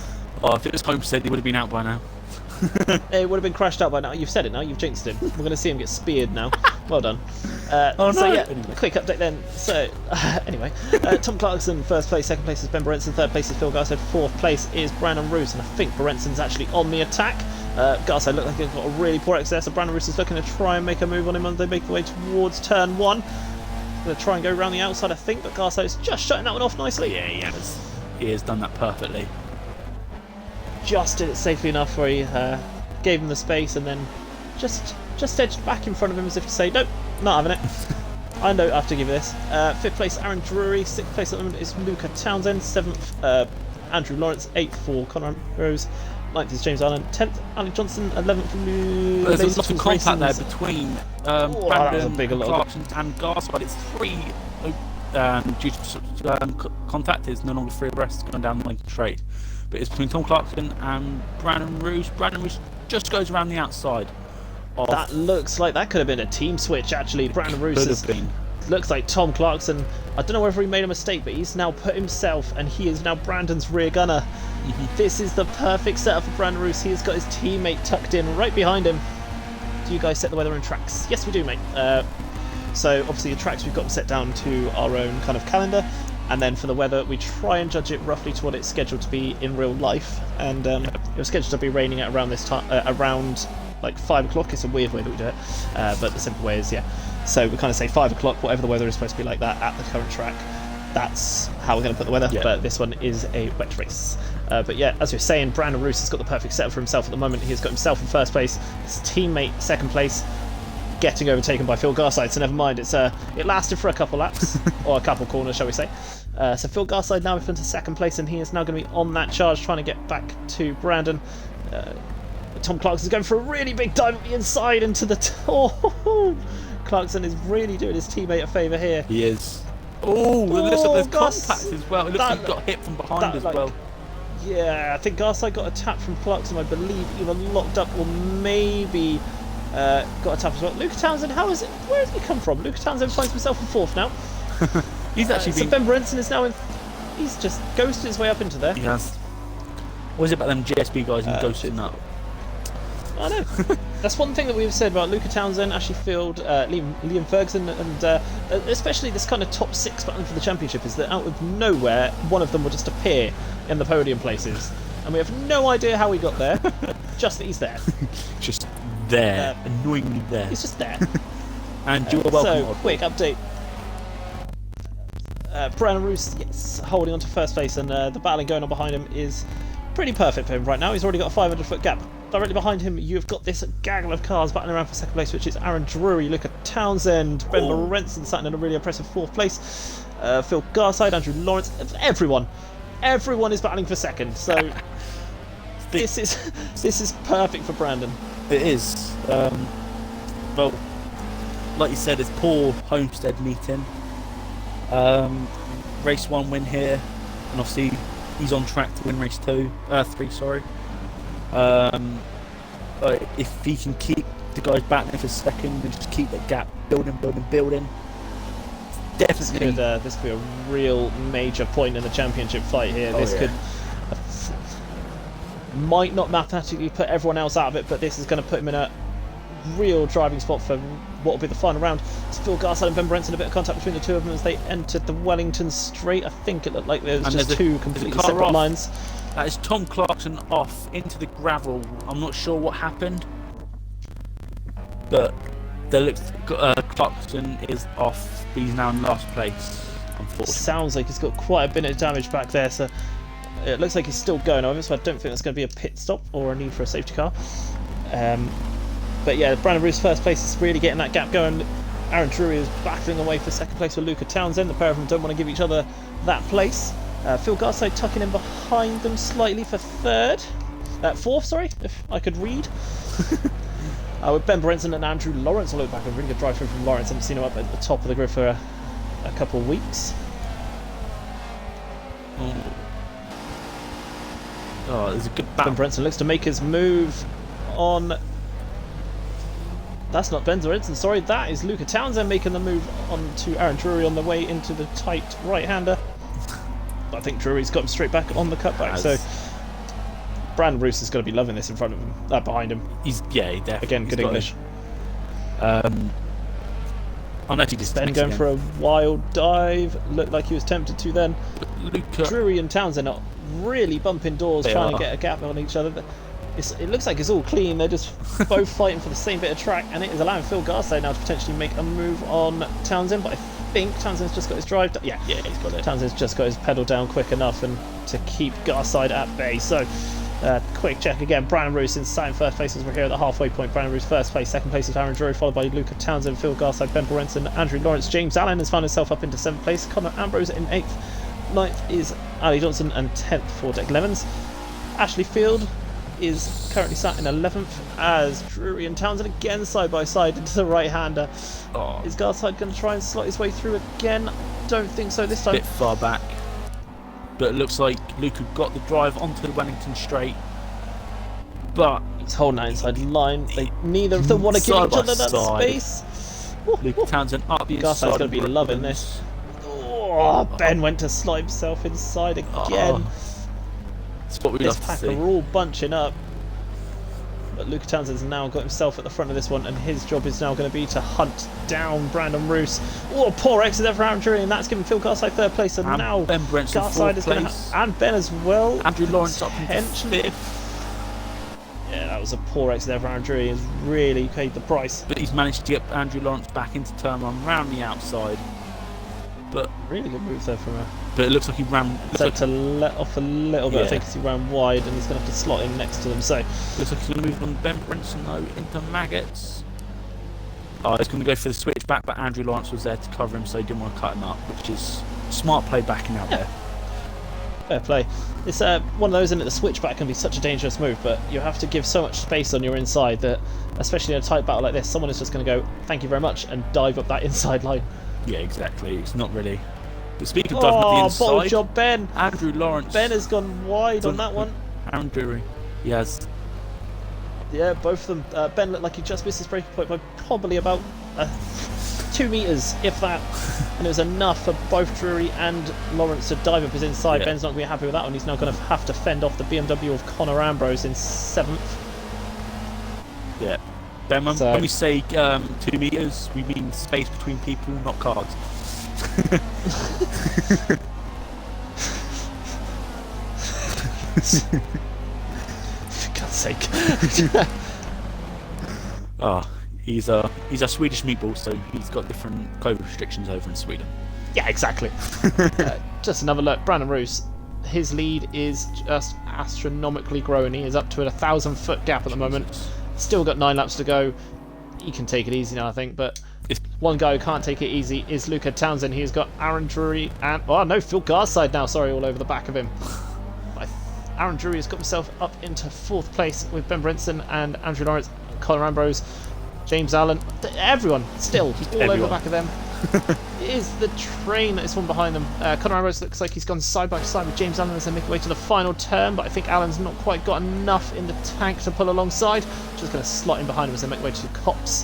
Oh, if it was Homestead, he would have been out by now. It would have been crashed out by now. You've said it now. You've jinxed him. We're going to see him get speared now. Well done. Oh no! So yeah, anyway. quick update then. So anyway, Tom Clarkson first place, second place is Ben Brenson, third place is Phil Garside, fourth place is Brandon Roos, and I think Brenson's actually on the attack. Garside looked like he's got a really poor access, so Brandon Roos is looking to try and make a move on him as they make their way towards turn one. Going to try and go around the outside, I think, but Garside is just shutting that one off nicely. Yeah, he has done that perfectly. Just did it safely enough where he gave him the space and then just edged back in front of him as if to say, nope, not having it. I don't have to give you this. Fifth place, Aaron Drury. Sixth place at the moment is Luca Townsend. Seventh, Andrew Lawrence. Eighth for Conor Ambrose. Ninth is James Allen. 10th, Alec Johnson. 11th, there's a lot of contact there between Brandon Clarkson and Garside. It's three due to contact is no longer three abreast going down the Wellington Straight. But it's between Tom Clarkson and Brandon Roos. Brandon Roos just goes around the outside. That looks like that could have been a team switch actually. Brandon Roos looks like Tom Clarkson. I don't know whether he made a mistake, but he's now put himself and he is now Brandon's rear gunner. This is the perfect setup for Brandon Roos. He has got his teammate tucked in right behind him. Do you guys set the weather and tracks? Yes, we do, mate. So obviously the tracks we've got set down to our own kind of calendar. And then for the weather, we try and judge it roughly to what it's scheduled to be in real life. And it was scheduled to be raining at around this time, around like 5 o'clock. It's a weird way that we do it, but the simple way is, yeah. So we kind of say 5 o'clock, whatever the weather is supposed to be like that at the current track. That's how we're going to put the weather. Yeah. But this one is a wet race. But yeah, as you're saying, Brandon Roos has got the perfect setup for himself at the moment. He's got himself in first place, his teammate second place, getting overtaken by Phil Garside, so never mind. It lasted for a couple laps, or a couple corners, shall we say. So Phil Garside now up into second place, and he is now going to be on that charge, trying to get back to Brandon. Tom Clarkson's going for a really big dive at the inside into the... Clarkson is really doing his teammate a favour here. He is. Oh, looks like there's contact as well. It looks like he got hit from behind as well. Yeah, I think Garside got a tap from Clarkson, I believe, either locked up or maybe got a tap as well. Luca Townsend, where has he come from? Luca Townsend finds himself in 4th now. He's actually so Ben Brenson is now in. He's just ghosted his way up into there. He has. What is it about them GSB guys and ghosting up? I know. That's one thing that we've said about Luca Townsend, Ashley Field, Liam Ferguson, and especially this kind of top 6 battle for the championship, is that out of nowhere, one of them will just appear in the podium places. And we have no idea how he got there, just that he's there. Just there. Annoyingly there. He's just there. And you're welcome. So, quick update. Brandon Roos, yes, holding on to first place, and the battling going on behind him is pretty perfect for him right now. He's already got a 500-foot gap. Directly behind him, you've got this gaggle of cars battling around for second place, which is Aaron Drury, Luca Townsend, Ben Lorenzen sat in a really impressive 4th place, Phil Garside, Andrew Lawrence, everyone is battling for second. So this is perfect for Brandon. It is. Well, like you said, it's poor Homestead meeting. Race 1 win here, and obviously he's on track to win race 3. Sorry. If he can keep the guys battling for second and just keep that gap building, definitely this could be a real major point in the championship fight here. Might not mathematically put everyone else out of it, but this is going to put him in a real driving spot for what will be the final round. It's Phil Garside and Ben Brenson, a bit of contact between the two of them as they entered the Wellington Straight. I think it looked like there was just two completely separate lines. That is Tom Clarkson off into the gravel. I'm not sure what happened, but Clarkson is off. He's now in last place, unfortunately. Sounds like he's got quite a bit of damage back there, so it looks like he's still going, however, so I don't think there's going to be a pit stop or a need for a safety car. But yeah, Brandon Roos first place is really getting that gap going. Aaron Drury is battling away for second place with Luca Townsend. The pair of them don't want to give each other that place. Phil Garside tucking in behind them slightly for 4th, sorry, if I could read. With Ben Brenson and Andrew Lawrence, I look back, a really good drive through from Lawrence. I haven't seen him up at the top of the grid for a couple of weeks. Oh, there's a good battle. Ben Brenson looks to make his move on. That's not Ben Brenson, sorry, that is Luca Townsend making the move on to Aaron Drury on the way into the tight right-hander. I think Drury's got him straight back on the cutback, so Brandon Roos is going to be loving this in front of him, behind him. He definitely. Again, good English. I'm actually just Ben going for a wild dive. Looked like he was tempted to then. Drury and Townsend are really bumping doors, trying to get a gap on each other. It looks like it's all clean. They're just both fighting for the same bit of track, and it is allowing Phil Garside now to potentially make a move on Townsend, but I think Townsend's just got his drive down. Yeah, he's got it. Townsend's just got his pedal down quick enough and to keep Garside at bay. So, quick check again. Brandon Roos sat in first place as we're here at the halfway point. Brandon Roos first place, second place is Aaron Drury, followed by Luca Townsend, Phil Garside, Ben Brenson, Andrew Lawrence. James Allen has found himself up into 7th place. Connor Ambrose in 8th. 9th is Ali Johnson, and 10th for Declan Evans. Ashley Field is currently sat in 11th as Drury and Townsend again side by side into the right-hander. Is Garside going to try and slot his way through again? Don't think so this time. A bit far back, but it looks like Luca got the drive onto the Wellington Straight, but he's holding that inside line. Neither of them want to give each other that space. Luca Townsend up the inside. Garside's going to be loving this. Ben went to slide himself inside again. That's what we this love to pack see. are all bunching up, but Luca Townsend's now got himself at the front of this one, and his job is now going to be to hunt down Brandon Roos. Poor exit there for Aaron Drury, and that's giving Phil Garside 3rd place, and now Ben Brenson Garside is going to and Ben as well. Andrew Lawrence up into 5th. Yeah, that was a poor exit there for Aaron Drury. He's really paid the price. But he's managed to get Andrew Lawrence back into turn 1 round the outside. But really good move there from her. But it looks like he ran. To let off a little bit, I think, because he ran wide, and he's going to have to slot in next to them. So looks like he's going to move on Ben Brenson though into Maggots. He's going to go for the switchback, but Andrew Lawrence was there to cover him, so he didn't want to cut him up, which is smart play backing out there. Fair play. It's one of those, isn't it? The switchback can be such a dangerous move, but you have to give so much space on your inside that, especially in a tight battle like this, someone is just going to go, "Thank you very much," and dive up that inside line. Yeah, exactly. It's not really But speaking of diving on the bottle inside, job, Ben. Andrew Lawrence. Ben has gone wide on that one. Andrew, he has. Yeah, both of them. Ben looked like he just missed his breaking point by probably about 2 meters, if that. And it was enough for both Drury and Lawrence to dive up his inside. Yeah. Ben's not going to be happy with that one. He's now going to have to fend off the BMW of Conor Ambrose in 7th. Yeah. Ben, when we say 2 meters, we mean space between people, not cars. For God's sake. He's a Swedish meatball, so he's got different COVID restrictions over in Sweden. Yeah, exactly. Just another look. Brandon Roos, his lead is just astronomically growing. He is up to a 1,000-foot gap at the moment. Still got 9 laps to go. He can take it easy now, I think, but one guy who can't take it easy is Luca Townsend. He's got Aaron Drury and... Oh, no, Phil Garside now, sorry, all over the back of him. Aaron Drury has got himself up into 4th place with Ben Brinson and Andrew Lawrence, Conor Ambrose, James Allen, everyone still all over the back of them. It is the train that is one behind them. Conor Ambrose looks like he's gone side by side with James Allen as they make their way to the final turn, but I think Allen's not quite got enough in the tank to pull alongside. Just going to slot in behind him as they make their way to the cops.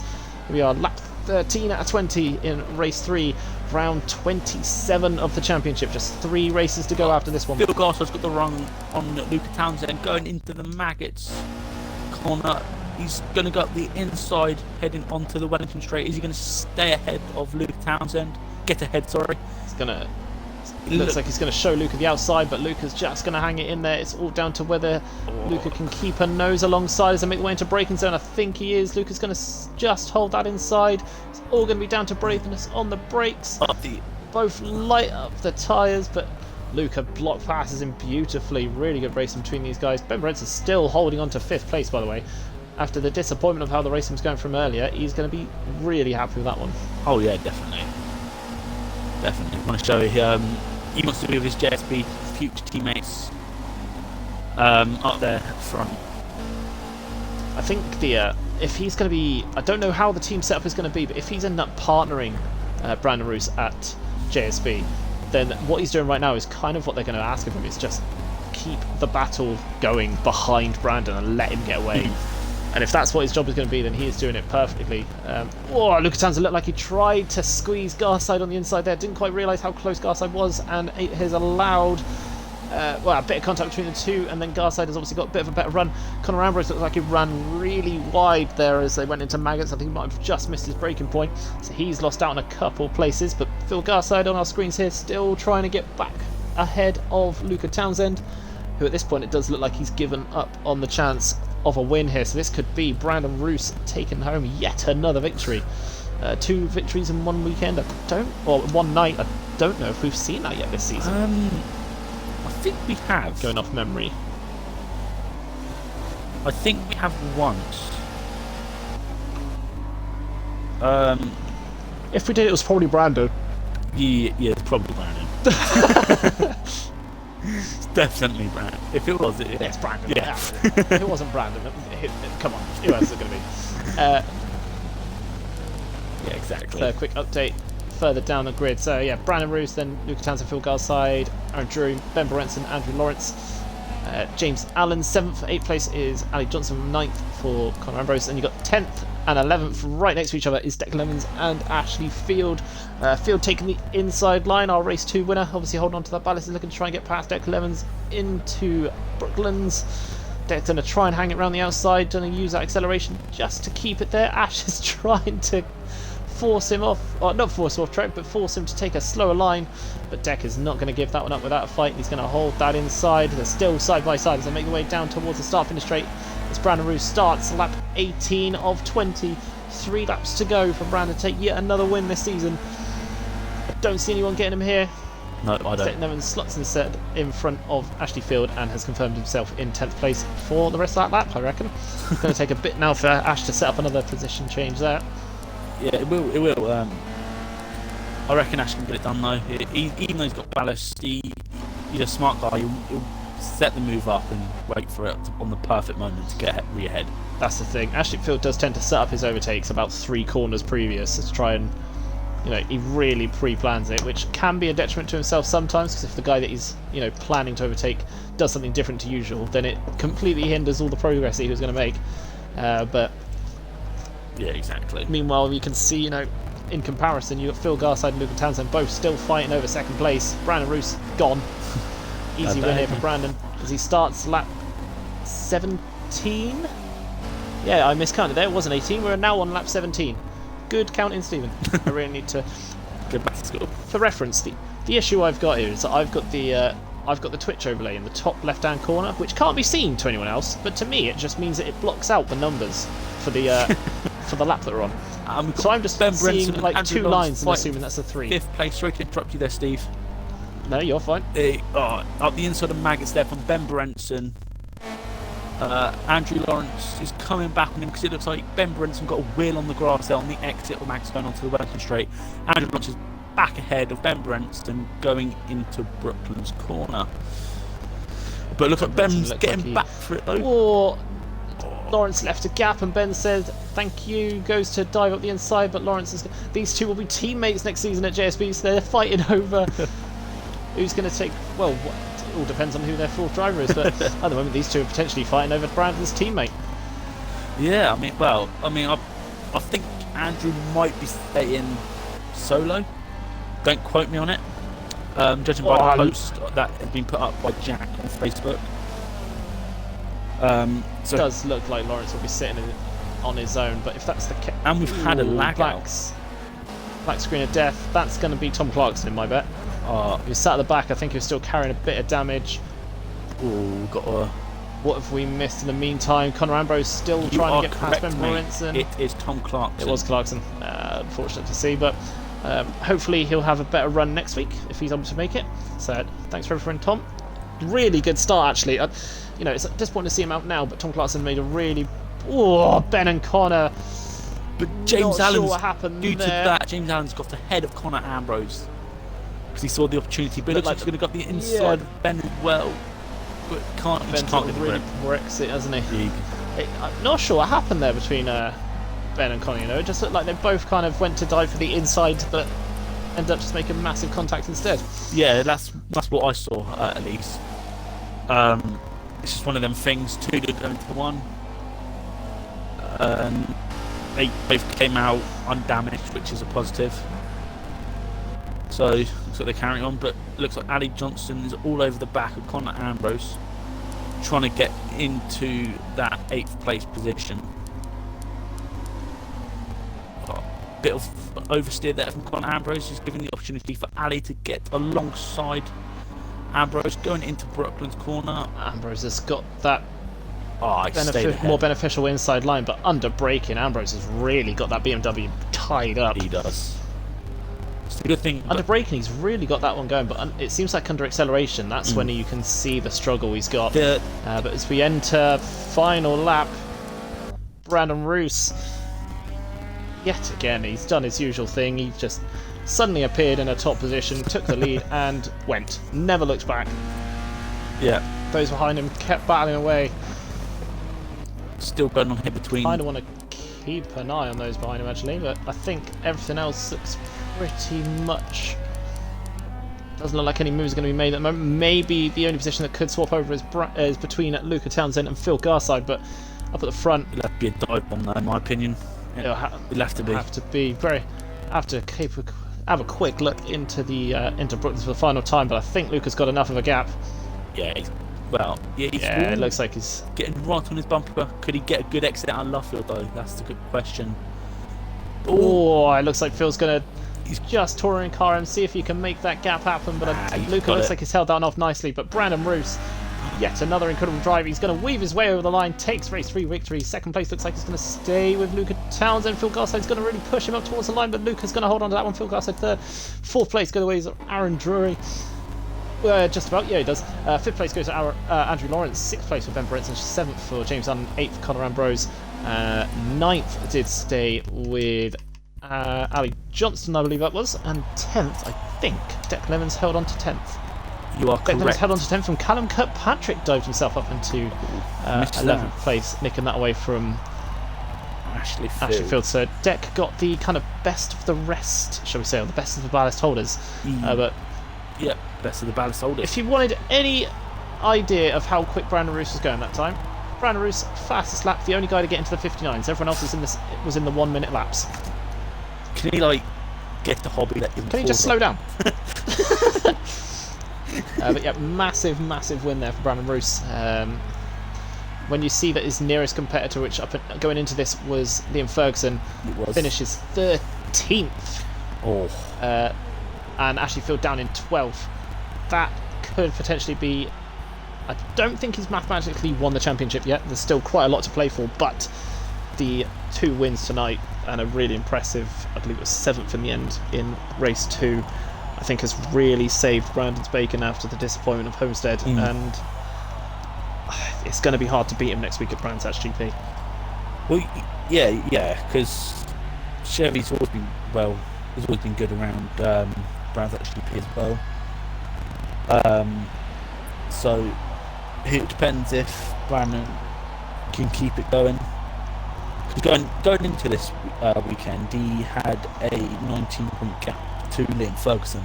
Here we are, lap 13 out of 20 in race 3, round 27 of the championship. Just 3 races to go after this one. Phil Garside's got the run on Luca Townsend going into the maggots corner. He's going to go up the inside, heading onto the Wellington Straight. Is he going to stay ahead of Luca Townsend? Get ahead, sorry. It looks like he's going to show Luca the outside, but Luca's just going to hang it in there. It's all down to whether Luca can keep a nose alongside as they make their way into braking zone. I think he is. Luca's going to just hold that inside. It's all going to be down to braveness on the brakes. Both light up the tyres, but Luca block passes him beautifully. Really good racing between these guys. Ben Brents is still holding on to 5th place, by the way. After the disappointment of how the racing was going from earlier, he's going to be really happy with that one. Oh yeah, definitely. Definitely. I want to show he wants to be with his JSB future teammates up there front. I think if he's going to be... I don't know how the team setup is going to be, but if he's ended up partnering Brandon Roos at JSB, then what he's doing right now is kind of what they're going to ask of him, is just keep the battle going behind Brandon and let him get away. And if that's what his job is going to be, then he is doing it perfectly. Luca Townsend looked like he tried to squeeze Garside on the inside there. Didn't quite realise how close Garside was, and it has allowed a bit of contact between the two. And then Garside has obviously got a bit of a better run. Conor Ambrose looks like he ran really wide there as they went into maggots. I think he might have just missed his braking point, so he's lost out on a couple places. But Phil Garside on our screens here still trying to get back ahead of Luca Townsend, who at this point it does look like he's given up on the chance of a win here. So this could be Brandon Roos taking home yet another victory. 2 victories in one weekend. One night. I don't know if we've seen that yet this season. I think we have. Going off memory. I think we have once. If we did, it was probably Brandon. Yeah, it's probably Brandon. It's definitely Brandon. If it was, it's Brandon. Yeah. If it wasn't Brandon, come on, who else is it going to be? Yeah, exactly. So a quick update further down the grid. So yeah, Brandon Roos, then Luca Townsend, Phil Garside, Aaron Drury, Ben Berenson, Andrew Lawrence, James Allen 7th. 8th place is Ali Johnson. 9th for Conor Ambrose, and you got 10th and 11th right next to each other is Declan Evans and Ashley Field. Field taking the inside line, our race 2 winner, obviously holding on to that ballast, is looking to try and get past Declan Evans into Brooklands. Declan's going to try and hang it around the outside, going to use that acceleration just to keep it there. Ash is trying to force him off, or not force him off track, but force him to take a slower line, but Deck is not going to give that one up without a fight. He's going to hold that inside. They're still side by side as they make their way down towards the start finish straight as Brandon Roos starts lap 18 of 20. 3 laps to go for Brandon to take yet another win this season. I don't see anyone getting him here. No, I don't. Declan Evans slots instead in front of Ashley Field and has confirmed himself in 10th place for the rest of that lap, I reckon. It's going to take a bit now for Ash to set up another position change there. Yeah, it will. It will. I reckon Ash can get it done though. Even though he's got ballast, he's a smart guy. He'll set the move up and wait for it on the perfect moment to get re-ahead. That's the thing. Ashley Field does tend to set up his overtakes about 3 corners previous to try and You know, he really pre-plans it, which can be a detriment to himself sometimes, because if the guy that he's, you know, planning to overtake does something different to usual, then it completely hinders all the progress that he was going to make. But yeah, exactly. Meanwhile, you can see, you know, in comparison, you've got Phil Garside and Luca Townsend both still fighting over second place. Brandon Roos gone. Easy win here for Brandon as he starts lap 17. Yeah, I miscounted there. It wasn't 18. We're now on lap 17. Good counting, Stephen. I really need to Get back to school. For reference, the issue I've got here is that I've got the Twitch overlay in the top left-hand corner, which can't be seen to anyone else, but to me it just means that it blocks out the numbers for the for the lap that we're on. So I'm just seeing like 2 lines and assuming that's a 3. 5th place. Sorry to interrupt you there, Steve. No, you're fine. Up the inside of Maggots there from Ben Brenson. Andrew Lawrence is coming back on him because it looks like Ben Brenson got a wheel on the grass there on the exit of Max going onto the Western Straight. Andrew Lawrence is back ahead of Ben Brenson going into Brooklands Corner. But it looks like Ben's getting back for it though. Oh, Lawrence left a gap and Ben said thank you, goes to dive up the inside, but Lawrence is... These two will be teammates next season at JSB, so they're fighting over who's going to take... Well, it all depends on who their 4th driver is, but at the moment these two are potentially fighting over Brandon's teammate. Yeah, I think Andrew might be staying solo. Don't quote me on it. Judging by the post that has been put up by Jack on Facebook. So it does look like Lawrence will be sitting on his own, but if that's the case... And we've had a lag out. Black screen of death. That's going to be Tom Clarkson in my bet. He was sat at the back. I think he was still carrying a bit of damage. What have we missed in the meantime? Conor Ambrose still trying to get past Ben Brenson. It is Tom Clarkson. It was Clarkson. Unfortunate to see, but hopefully he'll have a better run next week if he's able to make it. So thanks for everything, Tom. Really good start, actually. You know, it's disappointing to see him out now, but Tom Clarkson made a really... Oh, Ben and Conor. But James Allen's, sure what happened due there. to that, James Allen's got ahead of Conor Ambrose because he saw the opportunity. But it looks like he's going to got the inside of Ben as well. But can't get the really poor exit, hasn't he? I'm not sure what happened there between Ben and Conor. You know, it just looked like they both kind of went to dive for the inside, but ended up just making massive contact instead. Yeah, that's what I saw at least. It's just one of them things. 2 to go into 1. They both came out undamaged, which is a positive. So looks like they're carrying on, but it looks like Ali Johnson is all over the back of Conor Ambrose, trying to get into that 8th place position. Bit of oversteer there from Conor Ambrose, is giving the opportunity for Ali to get alongside Ambrose going into Brooklands Corner. Ambrose has got that more beneficial inside line, but under braking, Ambrose has really got that BMW tied up. He does. It's a good thing. Under braking, he's really got that one going, but it seems like under acceleration, that's when you can see the struggle he's got. But as we enter final lap, Brandon Roos, yet again, he's done his usual thing. He just suddenly appeared in a top position, took the lead, and went. Never looked back. Yeah. Those behind him kept battling away. Still going on here between. Kind of want to keep an eye on those behind him, actually, but I think everything else looks pretty much... Doesn't look like any moves are going to be made at the moment. Maybe the only position that could swap over is between Luca Townsend and Phil Garside, but up at the front... It'll have to be a dive bomb there, in my opinion. It'll have to be. Have to have a quick look into Brooklands for the final time, but I think Luca's got enough of a gap. Yeah, it looks like he's getting right on his bumper. Could he get a good exit out of Luffield though? That's the good question. Oh, it looks like Phil's gonna... He's just touring car and see if he can make that gap happen, but Luca looks like he's held that off nicely, but Brandon Roos, yet another incredible drive. He's going to weave his way over the line, takes race 3 victory. 2nd place looks like he's going to stay with Luca Townsend. Phil Garside's going to really push him up towards the line, but Luca's going to hold on to that one. Phil Garside 3rd. 4th place goes away is Aaron Drury. Just about, yeah, he does. 5th place goes to Andrew Lawrence. 6th place for Ben Brenson. 7th for James Allen. 8th, Conor Ambrose. 9th did stay with Ali Johnston, I believe that was. And 10th, I think, Declan Evans held on to 10th. You are correct. Declan Evans held on to 10th from Callum Kirkpatrick, dived himself up into 11th place, nicking that away from Ashley Field. Ashley Field. So Deck got the kind of best of the rest, shall we say, or the best of the ballast holders. But yeah, best of the ballast holders. if you wanted any idea of how quick Brandon Roos was going that time, Brandon Roos, fastest lap, the only guy to get into the 59s. Everyone else was in the 1 minute laps. Can he get a hobby that Can he just slow down? But yeah, massive win there for Brandon Roos. When you see that his nearest competitor, which going into this was Liam Ferguson, finishes 13th. And Ashley Field down in 12th. That could potentially be... I don't think he's mathematically won the championship yet. There's still quite a lot to play for, but the 2 wins tonight and a really impressive, I believe it was 7th in the end in race 2, I think has really saved Brandon's bacon after the disappointment of Homestead, and it's going to be hard to beat him next week at Brands Hatch GP. Well, yeah, because Chevy's always been has always been good around Brands Hatch GP as well. So it depends if Brandon can keep it going. Because going into this weekend, he had a 19-point gap to Liam Ferguson.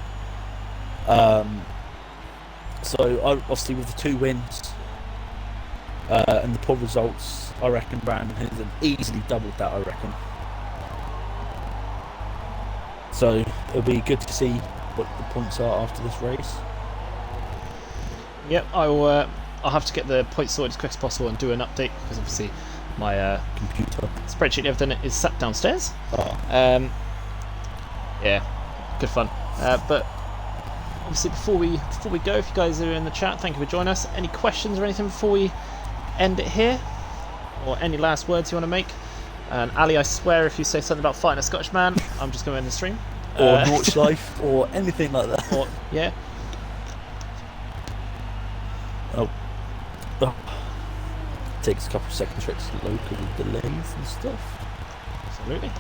So obviously with the 2 wins and the poor results, I reckon Brandon has easily doubled that. I reckon. So it'll be good to see what the points are after this race. Yep, I'll have to get the points sorted as quick as possible and do an update, because obviously my computer spreadsheet and everything is sat downstairs. Yeah, good fun. But obviously before we go, if you guys are in the chat, thank you for joining us. Any questions or anything before we end it here, or any last words you want to make? And Ali, I swear if you say something about fighting a Scottish man, I'm just going to end the stream. Or Norwich Life, or anything like that. Or, yeah. Oh. Takes a couple of seconds for it to load because of delays and stuff. Absolutely.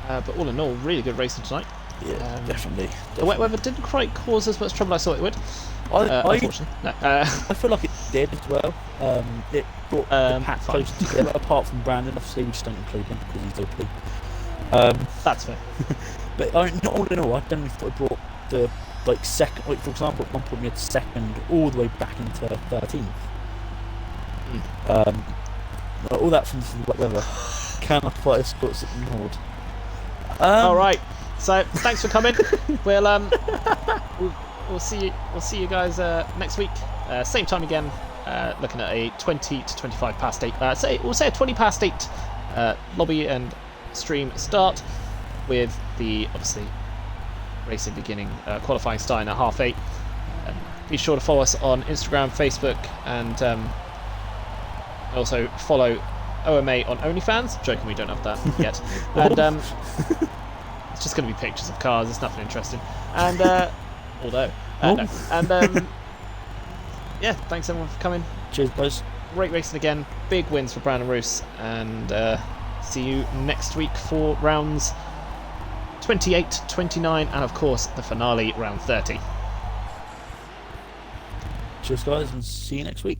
But all in all, really good racing tonight. Yeah, definitely. The wet weather didn't quite cause as much trouble as I thought it would. Unfortunately. No. I feel like it did as well. It brought the pack close together, apart from Brandon. Obviously, we just don't include him because he's ugly. That's fair. But not all in all, I definitely thought it brought the second. For example, at one point we had second all the way back into 13th. All that from the wet weather. Cannot fight a Scots ignored. All right. So thanks for coming. We'll see you guys next week, same time again. Looking at a 20 to 25 past 8. We'll say a 20 past 8 lobby and stream start, with the obviously racing beginning, qualifying starting at 8:30. Be sure to follow us on Instagram, Facebook, and also follow OMA on OnlyFans. Joking, we don't have that yet. And it's just going to be pictures of cars. It's nothing interesting. And although, no. And yeah, thanks everyone for coming. Cheers, guys. Great racing again. Big wins for Brandon Roos. And see you next week for rounds 28, 29, and of course the finale, round 30. Cheers, guys, and see you next week.